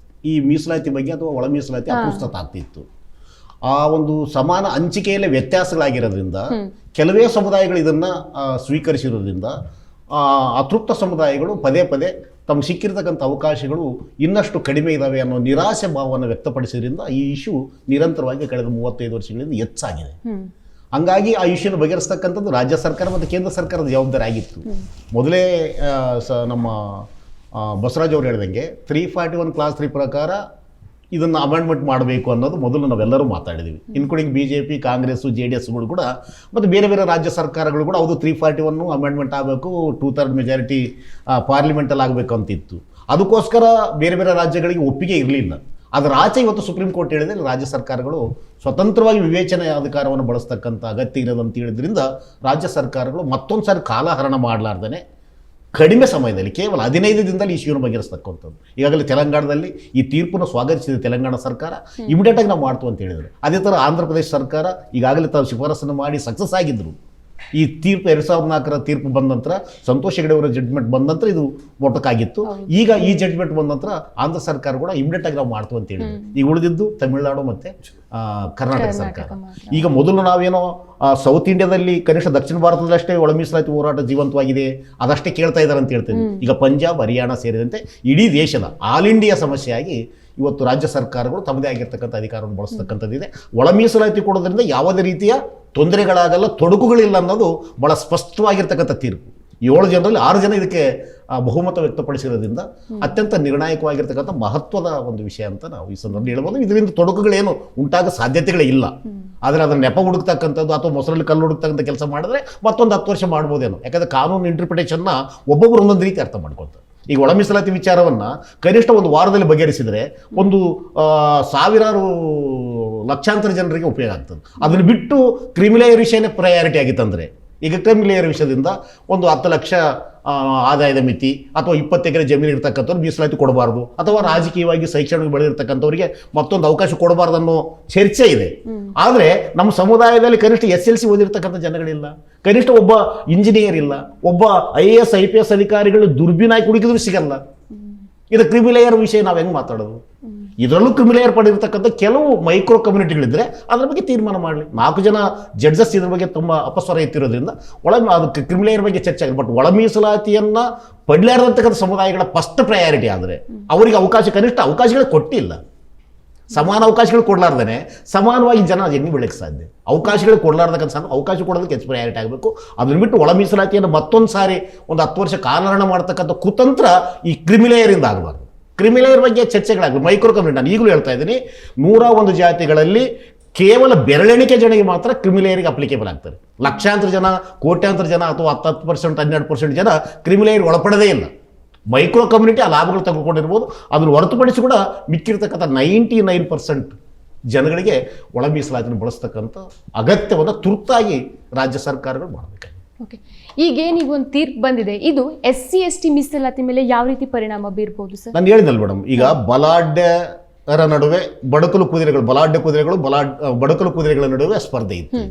ಈ ಮೀಸಲಾತಿ ಬಗ್ಗೆ ಅಥವಾ ಒಳ ಮೀಸಲಾತಿ ಅಪ್ರಸ್ತುತ ಆಗ್ತಿತ್ತು. ಆ ಒಂದು ಸಮಾನ ಹಂಚಿಕೆಯಲ್ಲಿ ವ್ಯತ್ಯಾಸಗಳಾಗಿರೋದ್ರಿಂದ ಕೆಲವೇ ಸಮುದಾಯಗಳು ಇದನ್ನು ಸ್ವೀಕರಿಸಿರೋದ್ರಿಂದ ಅತೃಪ್ತ ಸಮುದಾಯಗಳು ಪದೇ ಪದೇ ತಮ್ಮ ಸಿಕ್ಕಿರ್ತಕ್ಕಂಥ ಅವಕಾಶಗಳು ಇನ್ನಷ್ಟು ಕಡಿಮೆ ಇದ್ದಾವೆ ಅನ್ನೋ ನಿರಾಸೆ ಭಾವವನ್ನು ವ್ಯಕ್ತಪಡಿಸಿದ್ರಿಂದ ಈ ಇಶ್ಯೂ ನಿರಂತರವಾಗಿ ಕಳೆದ 35 ವರ್ಷಗಳಿಂದ ಹೆಚ್ಚಾಗಿದೆ. ಹಂಗಾಗಿ ಆ ಇಶ್ಯೂನ ಬಗೆಹರಿಸ್ತಕ್ಕಂಥದ್ದು ರಾಜ್ಯ ಸರ್ಕಾರ ಮತ್ತು ಕೇಂದ್ರ ಸರ್ಕಾರದ ಜವಾಬ್ದಾರಿ ಆಗಿತ್ತು. ಮೊದಲೇ ನಮ್ಮ ಬಸವರಾಜ್ ಅವರು ಹೇಳ್ದಂಗೆ 341 ಕ್ಲಾಸ್ 3 ಪ್ರಕಾರ ಇದನ್ನು ಅಮೆಂಡ್ಮೆಂಟ್ ಮಾಡಬೇಕು ಅನ್ನೋದು ಮೊದಲು ನಾವೆಲ್ಲರೂ ಮಾತಾಡಿದ್ದೀವಿ, ಇನ್ಕ್ಲೂಡಿಂಗ್ BJP, ಕಾಂಗ್ರೆಸ್ಸು, JDSಗಳು ಕೂಡ ಮತ್ತು ಬೇರೆ ಬೇರೆ ರಾಜ್ಯ ಸರ್ಕಾರಗಳು ಕೂಡ ಹೌದು 341 ಅಮೆಂಡ್ಮೆಂಟ್ ಆಗಬೇಕು, 2/3 ಮೆಜಾರಿಟಿ ಪಾರ್ಲಿಮೆಂಟಲ್ಲಿ ಆಗಬೇಕು ಅಂತಿತ್ತು. ಅದಕ್ಕೋಸ್ಕರ ಬೇರೆ ಬೇರೆ ರಾಜ್ಯಗಳಿಗೆ ಒಪ್ಪಿಗೆ ಇರಲಿಲ್ಲ. ಅದರ ಆಚೆ ಇವತ್ತು ಸುಪ್ರೀಂ ಕೋರ್ಟ್ ಹೇಳಿದ್ರೆ ರಾಜ್ಯ ಸರ್ಕಾರಗಳು ಸ್ವತಂತ್ರವಾಗಿ ವಿವೇಚನೆ ಅಧಿಕಾರವನ್ನು ಬಳಸ್ತಕ್ಕಂಥ ಅಗತ್ಯ ಇರೋದು ಅಂತ ಹೇಳಿದ್ರಿಂದ ರಾಜ್ಯ ಸರ್ಕಾರಗಳು ಮತ್ತೊಂದು ಸಾರಿ ಕಾಲಹರಣ ಮಾಡಲಾರ್ದೇ ಕಡಿಮೆ ಸಮಯದಲ್ಲಿ ಕೇವಲ 15 ದಿನದಲ್ಲಿ ಈ ಇಶ್ಯೂನ ಬಗೆಹರಿಸ್ತಕ್ಕಂಥದ್ದು. ಈಗಾಗಲೇ ತೆಲಂಗಾಣದಲ್ಲಿ ಈ ತೀರ್ಪನ್ನು ಸ್ವಾಗತಿಸಿದೆ ತೆಲಂಗಾಣ ಸರ್ಕಾರ, ಇಮಿಡಿಯೇಟಾಗಿ ನಾವು ಮಾಡ್ತು ಅಂತ ಹೇಳಿದರು. ಅದೇ ಥರ ಆಂಧ್ರ ಪ್ರದೇಶ ಸರ್ಕಾರ ಈಗಾಗಲೇ ತಾವು ಶಿಫಾರಸನ್ನು ಮಾಡಿ ಸಕ್ಸಸ್ ಆಗಿದ್ದರು. ಈ ತೀರ್ಪು 2004ರ ತೀರ್ಪು ಬಂದ ನಂತರ, ಸಂತೋಷ್ ಹೆಗಡೆ ಅವರ ಜಡ್ಜ್ಮೆಂಟ್ ಬಂದ ನಂತರ ಇದು ಮೊಟಕಾಗಿತ್ತು. ಈಗ ಈ ಜಡ್ಜ್ಮೆಂಟ್ ಬಂದ ನಂತರ ಆಂಧ್ರ ಸರ್ಕಾರ ಕೂಡ ಇಮಿಡಿಯೇಟಾಗಿ ನಾವು ಮಾಡ್ತು ಅಂತ ಹೇಳಿದ್ರು. ಈಗ ಉಳಿದಿದ್ದು ತಮಿಳುನಾಡು ಮತ್ತು ಕರ್ನಾಟಕ ಸರ್ಕಾರ. ಈಗ ಮೊದಲು ನಾವೇನೋ ಸೌತ್ ಇಂಡಿಯಾದಲ್ಲಿ ಕನಿಷ್ಠ ದಕ್ಷಿಣ ಭಾರತದಲ್ಲಷ್ಟೇ ಒಳ ಮೀಸಲಾತಿ ಹೋರಾಟ ಜೀವಂತವಾಗಿದೆ, ಅದಷ್ಟೇ ಕೇಳ್ತಾ ಇದ್ದಾರೆ ಅಂತ ಹೇಳ್ತೀವಿ. ಈಗ ಪಂಜಾಬ್, ಹರಿಯಾಣ ಸೇರಿದಂತೆ ಇಡೀ ದೇಶದ ಆಲ್ ಇಂಡಿಯಾ ಸಮಸ್ಯೆಯಾಗಿ ಇವತ್ತು ರಾಜ್ಯ ಸರ್ಕಾರಗಳು ತಮ್ಮದೇ ಆಗಿರ್ತಕ್ಕಂಥ ಅಧಿಕಾರವನ್ನು ಬಳಸ್ತಕ್ಕಂಥದ್ದಿದೆ. ಒಳ ಮೀಸಲಾತಿ ಕೊಡೋದ್ರಿಂದ ಯಾವುದೇ ರೀತಿಯ ತೊಂದರೆಗಳಾಗಲ್ಲ, ತೊಡಕುಗಳಿಲ್ಲ ಅನ್ನೋದು ಭಾಳ ಸ್ಪಷ್ಟವಾಗಿರ್ತಕ್ಕಂಥ ತೀರ್ಪು. 7 ಜನರಲ್ಲಿ 6 ಜನ ಇದಕ್ಕೆ ಬಹುಮತ ವ್ಯಕ್ತಪಡಿಸಿರೋದ್ರಿಂದ ಅತ್ಯಂತ ನಿರ್ಣಾಯಕವಾಗಿರ್ತಕ್ಕಂಥ ಮಹತ್ವದ ಒಂದು ವಿಷಯ ಅಂತ ನಾವು ಈ ಸಂದರ್ಭದಲ್ಲಿ ಹೇಳ್ಬೋದು. ಇದರಿಂದ ತೊಡಕುಗಳೇನು ಉಂಟಾಗೋ ಸಾಧ್ಯತೆಗಳೇ ಇಲ್ಲ. ಆದರೆ ಅದನ್ನು ನೆಪ ಹುಡುಕ್ತಕ್ಕಂಥದ್ದು ಅಥವಾ ಮೊಸರಲ್ಲಿ ಕಲ್ಲು ಹುಡುಕ್ತಕ್ಕಂಥ ಕೆಲಸ ಮಾಡಿದ್ರೆ ಮತ್ತೊಂದು 10 ವರ್ಷ ಮಾಡ್ಬೋದೇನೋ. ಯಾಕಂದರೆ ಕಾನೂನು ಇಂಟರ್ಪ್ರಿಟೇಷನ್ನ ಒಬ್ಬೊಬ್ಬರು ಒಂದೊಂದು ರೀತಿ ಅರ್ಥ ಮಾಡ್ಕೊಳ್ತಾರೆ. ಈಗ ಒಳ ಮೀಸಲಾತಿ ವಿಚಾರವನ್ನು ಕನಿಷ್ಠ 1 ವಾರದಲ್ಲಿ ಬಗೆಹರಿಸಿದರೆ ಒಂದು ಸಾವಿರಾರು ಲಕ್ಷಾಂತರ ಜನರಿಗೆ ಉಪಯೋಗ ಆಗ್ತದೆ. ಅದನ್ನು ಬಿಟ್ಟು ಕ್ರಿಮಿಲೇಯರ್ ವಿಷಯನೇ ಪ್ರಯಾರಿಟಿ ಆಗಿತ್ತಂದರೆ, ಈಗ ಕ್ರಿಮಿಲೇಯರ್ ವಿಷಯದಿಂದ ಒಂದು 10 ಲಕ್ಷ ಆದಾಯದ ಮಿತಿ ಅಥವಾ 20 ಎಕರೆ ಜಮೀನು ಇರ್ತಕ್ಕಂಥವ್ರು ಮೀಸಲಾತಿ ಕೊಡಬಾರ್ದು, ಅಥವಾ ರಾಜಕೀಯವಾಗಿ ಶೈಕ್ಷಣಿಕ ಬೆಳೆದಿರ್ತಕ್ಕಂಥವ್ರಿಗೆ ಮತ್ತೊಂದು ಅವಕಾಶ ಕೊಡಬಾರ್ದು ಅನ್ನೋ ಚರ್ಚೆ ಇದೆ. ಆದರೆ ನಮ್ಮ ಸಮುದಾಯದಲ್ಲಿ ಕನಿಷ್ಠ SLC ಓದಿರ್ತಕ್ಕಂಥ ಜನಗಳಿಲ್ಲ, ಕನಿಷ್ಠ ಒಬ್ಬ ಇಂಜಿನಿಯರ್ ಇಲ್ಲ, ಒಬ್ಬ IAS IPS ಅಧಿಕಾರಿಗಳು ದುರ್ಬಿನಾಗಿ ಹುಡುಕಿದ್ರು ಸಿಗಲ್ಲ. ಇದು ಕ್ರಿಮಿಲೇಯರ್ ವಿಷಯ ನಾವು ಹೆಂಗೆ ಮಾತಾಡೋದು? ಇದರಲ್ಲೂ ಕ್ರಿಮಿಲೇಯರ್ ಪಡೆದಿರ್ತಕ್ಕಂಥ ಕೆಲವು ಮೈಕ್ರೋ ಕಮ್ಯುನಿಟಿಗಳಿದ್ರೆ ಅದ್ರ ಬಗ್ಗೆ ತೀರ್ಮಾನ ಮಾಡಲಿ. 4 ಜನ ಜಡ್ಜಸ್ ಇದ್ರ ಬಗ್ಗೆ ತುಂಬ ಅಪಸ್ವರ ಎತ್ತಿರೋದ್ರಿಂದ ಅದಕ್ಕೆ ಕ್ರಿಮಿಲೇಯರ್ ಬಗ್ಗೆ ಚರ್ಚೆ ಆಗಿದೆ. ಬಟ್ ಒಳ ಮೀಸಲಾತಿಯನ್ನು ಪಡಲಾರತಕ್ಕಂಥ ಸಮುದಾಯಗಳ ಫಸ್ಟ್ ಪ್ರಯಾರಿಟಿ ಆದರೆ ಅವರಿಗೆ ಅವಕಾಶ, ಕನಿಷ್ಠ ಅವಕಾಶಗಳು ಕೊಟ್ಟಿಲ್ಲ. ಸಮಾನ ಅವಕಾಶಗಳು ಕೊಡಲಾರ್ದೇ ಸಮಾನವಾಗಿ ಜನ ಎಣ್ಣೆ ಬೆಳಕ್ಕೆ ಸಾಧ್ಯ. ಅವಕಾಶಗಳು ಕೊಡಲಾರ್ದಕ್ಕಂಥ ಅವಕಾಶ ಕೊಡೋದಕ್ಕೆ ಹೆಚ್ಚು ಪ್ರಯಾರಿಟಿ ಆಗಬೇಕು. ಅದನ್ನು ಬಿಟ್ಟು ಒಳ ಮೀಸಲಾತಿಯನ್ನು ಮತ್ತೊಂದು ಸಾರಿ ಒಂದು 10 ವರ್ಷ ಕಾಲಹರಣ ಮಾಡ್ತಕ್ಕಂಥ ಕುತಂತ್ರ ಈ ಕ್ರಿಮಿಲೇಯರಿಂದ ಆಗಬಾರ್ದು. ಕ್ರಿಮಿಲೇಯರ್ ಬಗ್ಗೆ ಚರ್ಚೆಗಳಾಗಬೇಕು. ಮೈಕ್ರೋ ಕಮ್ಯುನಿಟಿ, ನಾನು ಈಗಲೂ ಹೇಳ್ತಾ ಇದ್ದೀನಿ, 101 ಜಾತಿಗಳಲ್ಲಿ ಕೇವಲ ಬೆರಳೆಣಿಕೆ ಜನರಿಗೆ ಮಾತ್ರ ಕ್ರಿಮಿಲೇಯರಿಗೆ ಅಪ್ಲಿಕೇಬಲ್ ಆಗ್ತಾರೆ. ಲಕ್ಷಾಂತರ ಜನ, ಕೋಟ್ಯಾಂತರ ಜನ ಅಥವಾ 10%, 12% ಜನ ಕ್ರಿಮಿಲೇಯರ್ ಒಳಪಡದೇ ಇಲ್ಲ. ಮೈಕ್ರೋ ಕಮ್ಯುನಿಟಿ ಆ ಲಾಭಗಳು ತೆಗೆದುಕೊಂಡಿರ್ಬೋದು. ಅದನ್ನು ಹೊರತುಪಡಿಸಿ ಕೂಡ ಮಿಕ್ಕಿರ್ತಕ್ಕಂಥ 99% ಜನಗಳಿಗೆ ಒಳ ಮೀಸಲಾತಿಯನ್ನು ಬಳಸ್ತಕ್ಕಂಥ ಅಗತ್ಯವನ್ನು ತುರ್ತಾಗಿ ರಾಜ್ಯ ಸರ್ಕಾರಗಳು ಮಾಡಬೇಕು. ಓಕೆ, ಈಗೇನೀಗ ಒಂದು ತೀರ್ಪು ಬಂದಿದೆ, ಇದು SC/ST ಮೀಸಲಾತಿ ಮೇಲೆ ಯಾವ ರೀತಿ ಪರಿಣಾಮ ಬೀರ್ಬೋದು ಸರ್? ನಾನು ಹೇಳಿದ್ನಲ್ಲ ಮೇಡಮ್, ಈಗ ಬಲಾಢ್ಯರ ನಡುವೆ ಬಡಕಲು ಕುದುರೆಗಳು, ಬಲಾಢ್ಯ ಕುದುರೆಗಳು, ಬಡಕಲು ಕುದುರೆಗಳ ನಡುವೆ ಸ್ಪರ್ಧೆ ಇತ್ತು.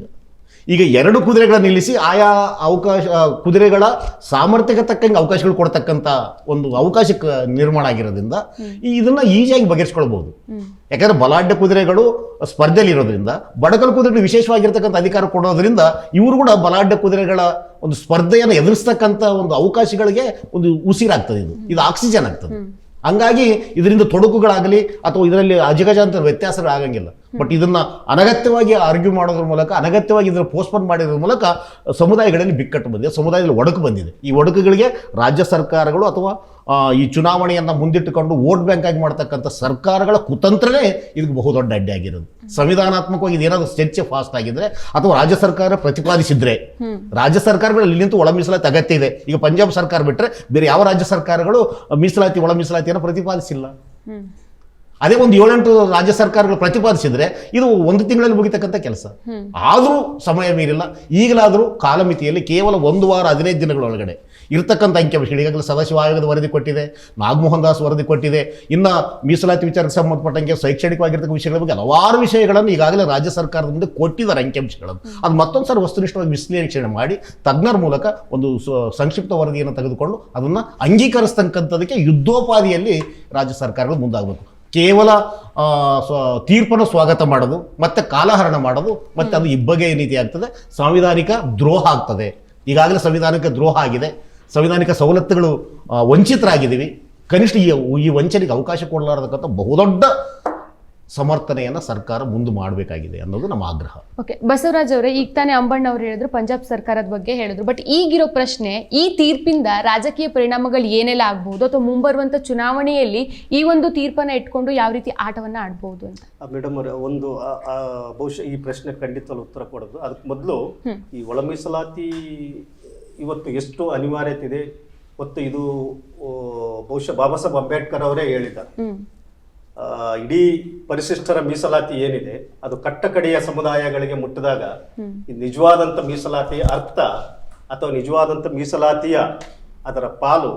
ಈಗ 2 ಕುದುರೆಗಳನ್ನ ನಿಲ್ಲಿಸಿ ಆಯಾ ಅವಕಾಶ ಕುದುರೆಗಳ ಸಾಮರ್ಥ್ಯಕ್ಕೆ ತಕ್ಕಂಗೆ ಅವಕಾಶಗಳು ಕೊಡ್ತಕ್ಕಂಥ ಒಂದು ಅವಕಾಶ ನಿರ್ಮಾಣ ಆಗಿರೋದ್ರಿಂದ ಇದನ್ನ ಈಸಿಯಾಗಿ ಬಗೆಹರಿಸ್ಕೊಳ್ಬಹುದು. ಯಾಕಂದ್ರೆ ಬಲಾಢ್ಯ ಕುದುರೆಗಳು ಸ್ಪರ್ಧೆಯಲ್ಲಿ ಇರೋದ್ರಿಂದ, ಬಡಕಲು ಕುದುರೆಗಳು ವಿಶೇಷವಾಗಿರ್ತಕ್ಕಂಥ ಅಧಿಕಾರ ಕೊಡೋದ್ರಿಂದ ಇವರು ಕೂಡ ಬಲಾಢ್ಯ ಕುದುರೆಗಳ ಒಂದು ಸ್ಪರ್ಧೆಯನ್ನು ಎದುರಿಸ್ತಕ್ಕಂಥ ಒಂದು ಅವಕಾಶಗಳಿಗೆ ಒಂದು ಉಸಿರಾಗ್ತದೆ. ಇದು ಆಕ್ಸಿಜನ್ ಆಗ್ತದೆ. ಹಂಗಾಗಿ ಇದರಿಂದ ತೊಡಕುಗಳಾಗಲಿ ಅಥವಾ ಇದರಲ್ಲಿ ಅಜಗಜಾಂತರ ವ್ಯತ್ಯಾಸಗಳಾಗಂಗಿಲ್ಲ. ಬಟ್ ಇದನ್ನ ಅನಗತ್ಯವಾಗಿ ಆರ್ಗ್ಯೂ ಮಾಡೋದ್ರ ಮೂಲಕ, ಅನಗತ್ಯವಾಗಿ ಇದನ್ನು ಪೋಸ್ಟ್ಪೋನ್ ಮಾಡಿರೋದ್ರ ಮೂಲಕ ಸಮುದಾಯಗಳಲ್ಲಿ ಬಿಕ್ಕಟ್ಟು ಬಂದಿದೆ, ಸಮುದಾಯದಲ್ಲಿ ಒಡಕು ಬಂದಿದೆ. ಈ ಒಡಕುಗಳಿಗೆ ರಾಜ್ಯ ಸರ್ಕಾರಗಳು ಅಥವಾ ಈ ಚುನಾವಣೆಯನ್ನು ಮುಂದಿಟ್ಟುಕೊಂಡು ವೋಟ್ ಬ್ಯಾಂಕ್ ಆಗಿ ಮಾಡ್ತಕ್ಕಂಥ ಸರ್ಕಾರಗಳ ಕುತಂತ್ರನೇ ಇದಕ್ಕೆ ಬಹುದೊಡ್ಡ ಅಡ್ಡಿ ಆಗಿರೋದು. ಸಂವಿಧಾನಾತ್ಮಕವಾಗಿ ಇದೇನಾದರೂ ಚರ್ಚೆ ಫಾಸ್ಟ್ ಆಗಿದ್ರೆ ಅಥವಾ ರಾಜ್ಯ ಸರ್ಕಾರ ಪ್ರತಿಪಾದಿಸಿದ್ರೆ, ರಾಜ್ಯ ಸರ್ಕಾರಗಳು ಇಲ್ಲಿ ನಿಂತು ಒಳ ಮೀಸಲಾತಿ ಅಗತ್ಯ ಇದೆ. ಈಗ ಪಂಜಾಬ್ ಸರ್ಕಾರ ಬಿಟ್ಟರೆ ಬೇರೆ ಯಾವ ರಾಜ್ಯ ಸರ್ಕಾರಗಳು ಮೀಸಲಾತಿ ಒಳ ಮೀಸಲಾತಿಯನ್ನು ಪ್ರತಿಪಾದಿಸಿಲ್ಲ. ಅದೇ ಒಂದು 7-8 ರಾಜ್ಯ ಸರ್ಕಾರಗಳು ಪ್ರತಿಪಾದಿಸಿದ್ರೆ ಇದು ಒಂದು ತಿಂಗಳಲ್ಲಿ ಮುಗಿತಕ್ಕಂಥ ಕೆಲಸ. ಆದರೂ ಸಮಯ ಮೀರಿಲ್ಲ. ಈಗಲಾದರೂ ಕಾಲಮಿತಿಯಲ್ಲಿ ಕೇವಲ 1 ವಾರ 15 ದಿನಗಳೊಳಗಡೆ ಇರ್ತಕ್ಕಂಥ ಅಂಕಿಅಂಶಗಳು, ಈಗಾಗಲೇ ಸದಾಶಿವ ಆಯೋಗದ ವರದಿ ಕೊಟ್ಟಿದೆ, ನಾಗಮೋಹನ್ ದಾಸ್ ವರದಿ ಕೊಟ್ಟಿದೆ, ಇನ್ನು ಮೀಸಲಾತಿ ವಿಚಾರಕ್ಕೆ ಸಂಬಂಧಪಟ್ಟಂಗೆ ಶೈಕ್ಷಣಿಕವಾಗಿರ್ತಕ್ಕ ವಿಷಯಗಳ ಬಗ್ಗೆ ಹಲವಾರು ವಿಷಯಗಳನ್ನು ಈಗಾಗಲೇ ರಾಜ್ಯ ಸರ್ಕಾರದ ಮುಂದೆ ಕೊಟ್ಟಿದ್ದಾರೆ ಅಂಕಿಅಂಶಗಳನ್ನು. ಅದು ಮತ್ತೊಂದು ಸಾರಿ ವಸ್ತುನಿಷ್ಠವಾಗಿ ವಿಶ್ಲೇಷಣೆ ಮಾಡಿ ತಜ್ಞರ ಮೂಲಕ ಒಂದು ಸಂಕ್ಷಿಪ್ತ ವರದಿಯನ್ನು ತೆಗೆದುಕೊಂಡು ಅದನ್ನು ಅಂಗೀಕರಿಸ್ತಕ್ಕಂಥದಕ್ಕೆ ಯುದ್ಧೋಪಾದಿಯಲ್ಲಿ ರಾಜ್ಯ ಸರ್ಕಾರಗಳು ಮುಂದಾಗಬೇಕು. ಕೇವಲ ತೀರ್ಪನ್ನು ಸ್ವಾಗತ ಮಾಡೋದು, ಮತ್ತೆ ಕಾಲಹರಣ ಮಾಡೋದು, ಮತ್ತೆ ಅದು ಇಬ್ಬಗೆಯ ನೀತಿ ಆಗ್ತದೆ, ಸಾಂವಿಧಾನಿಕ ದ್ರೋಹ ಆಗ್ತದೆ. ಈಗಾಗಲೇ ಸಂವಿಧಾನಿಕ ದ್ರೋಹ ಆಗಿದೆ, ಸಂವಿಧಾನಿಕ ಸವಲತ್ತುಗಳು ವಂಚಿತರಾಗಿದ್ದೀವಿ. ಕನಿಷ್ಠ ಈ ವಂಚನೆಗೆ ಅವಕಾಶ ಕೊಡಲಾರತಕ್ಕಂಥ ಬಹುದೊಡ್ಡ ಸಮರ್ಥನೆಯನ್ನು ಸರ್ಕಾರ ಮುಂದೆ ಮಾಡಬೇಕಾಗಿದೆ ಅನ್ನೋದು ನಮ್ಮ ಆಗ್ರಹ. ಓಕೆ, ಬಸವರಾಜ್ ಅವರೇ, ಈಗ ತಾನೇ ಅಂಬಣ್ಣ ಅವರು ಹೇಳಿದ್ರು, ಪಂಜಾಬ್ ಸರ್ಕಾರದ ಬಗ್ಗೆ ಹೇಳಿದ್ರು. ಬಟ್ ಈಗಿರೋ ಪ್ರಶ್ನೆ, ಈ ತೀರ್ಪಿಂದ ರಾಜಕೀಯ ಪರಿಣಾಮಗಳು ಏನೆಲ್ಲ ಆಗ್ಬಹುದು ಅಥವಾ ಮುಂಬರುವಂತ ಚುನಾವಣೆಯಲ್ಲಿ ಈ ಒಂದು ತೀರ್ಪನ್ನ ಇಟ್ಕೊಂಡು ಯಾವ ರೀತಿ ಆಟವನ್ನ ಆಡ್ಬಹುದು ಅಂತ? ಮೇಡಮ್ ಅವರೇ, ಒಂದು ಬಹುಶಃ ಈ ಪ್ರಶ್ನೆ ಖಂಡಿತವೂ ಉತ್ತರ ಕೊಡೋದು. ಅದಕ್ಕೆ ಮೊದಲು ಈ ಒಳ ಮೀಸಲಾತಿ ಇವತ್ತು ಎಷ್ಟು ಅನಿವಾರ್ಯತೆ ಇದೆ ಮತ್ತು ಇದು ಬಹುಶಃ ಬಾಬಾ ಸಾಹೇಬ್ ಅಂಬೇಡ್ಕರ್ ಅವರೇ ಹೇಳಿದ್ದಾರೆ. ಇಡೀ ಪರಿಶಿಷ್ಟರ ಮೀಸಲಾತಿ ಏನಿದೆ ಅದು ಕಟ್ಟಕಡೆಯ ಸಮುದಾಯಗಳಿಗೆ ಮುಟ್ಟಿದಾಗ ನಿಜವಾದಂಥ ಮೀಸಲಾತಿಯ ಅರ್ಥ ಅಥವಾ ನಿಜವಾದಂಥ ಮೀಸಲಾತಿಯ ಅದರ ಪಾಲು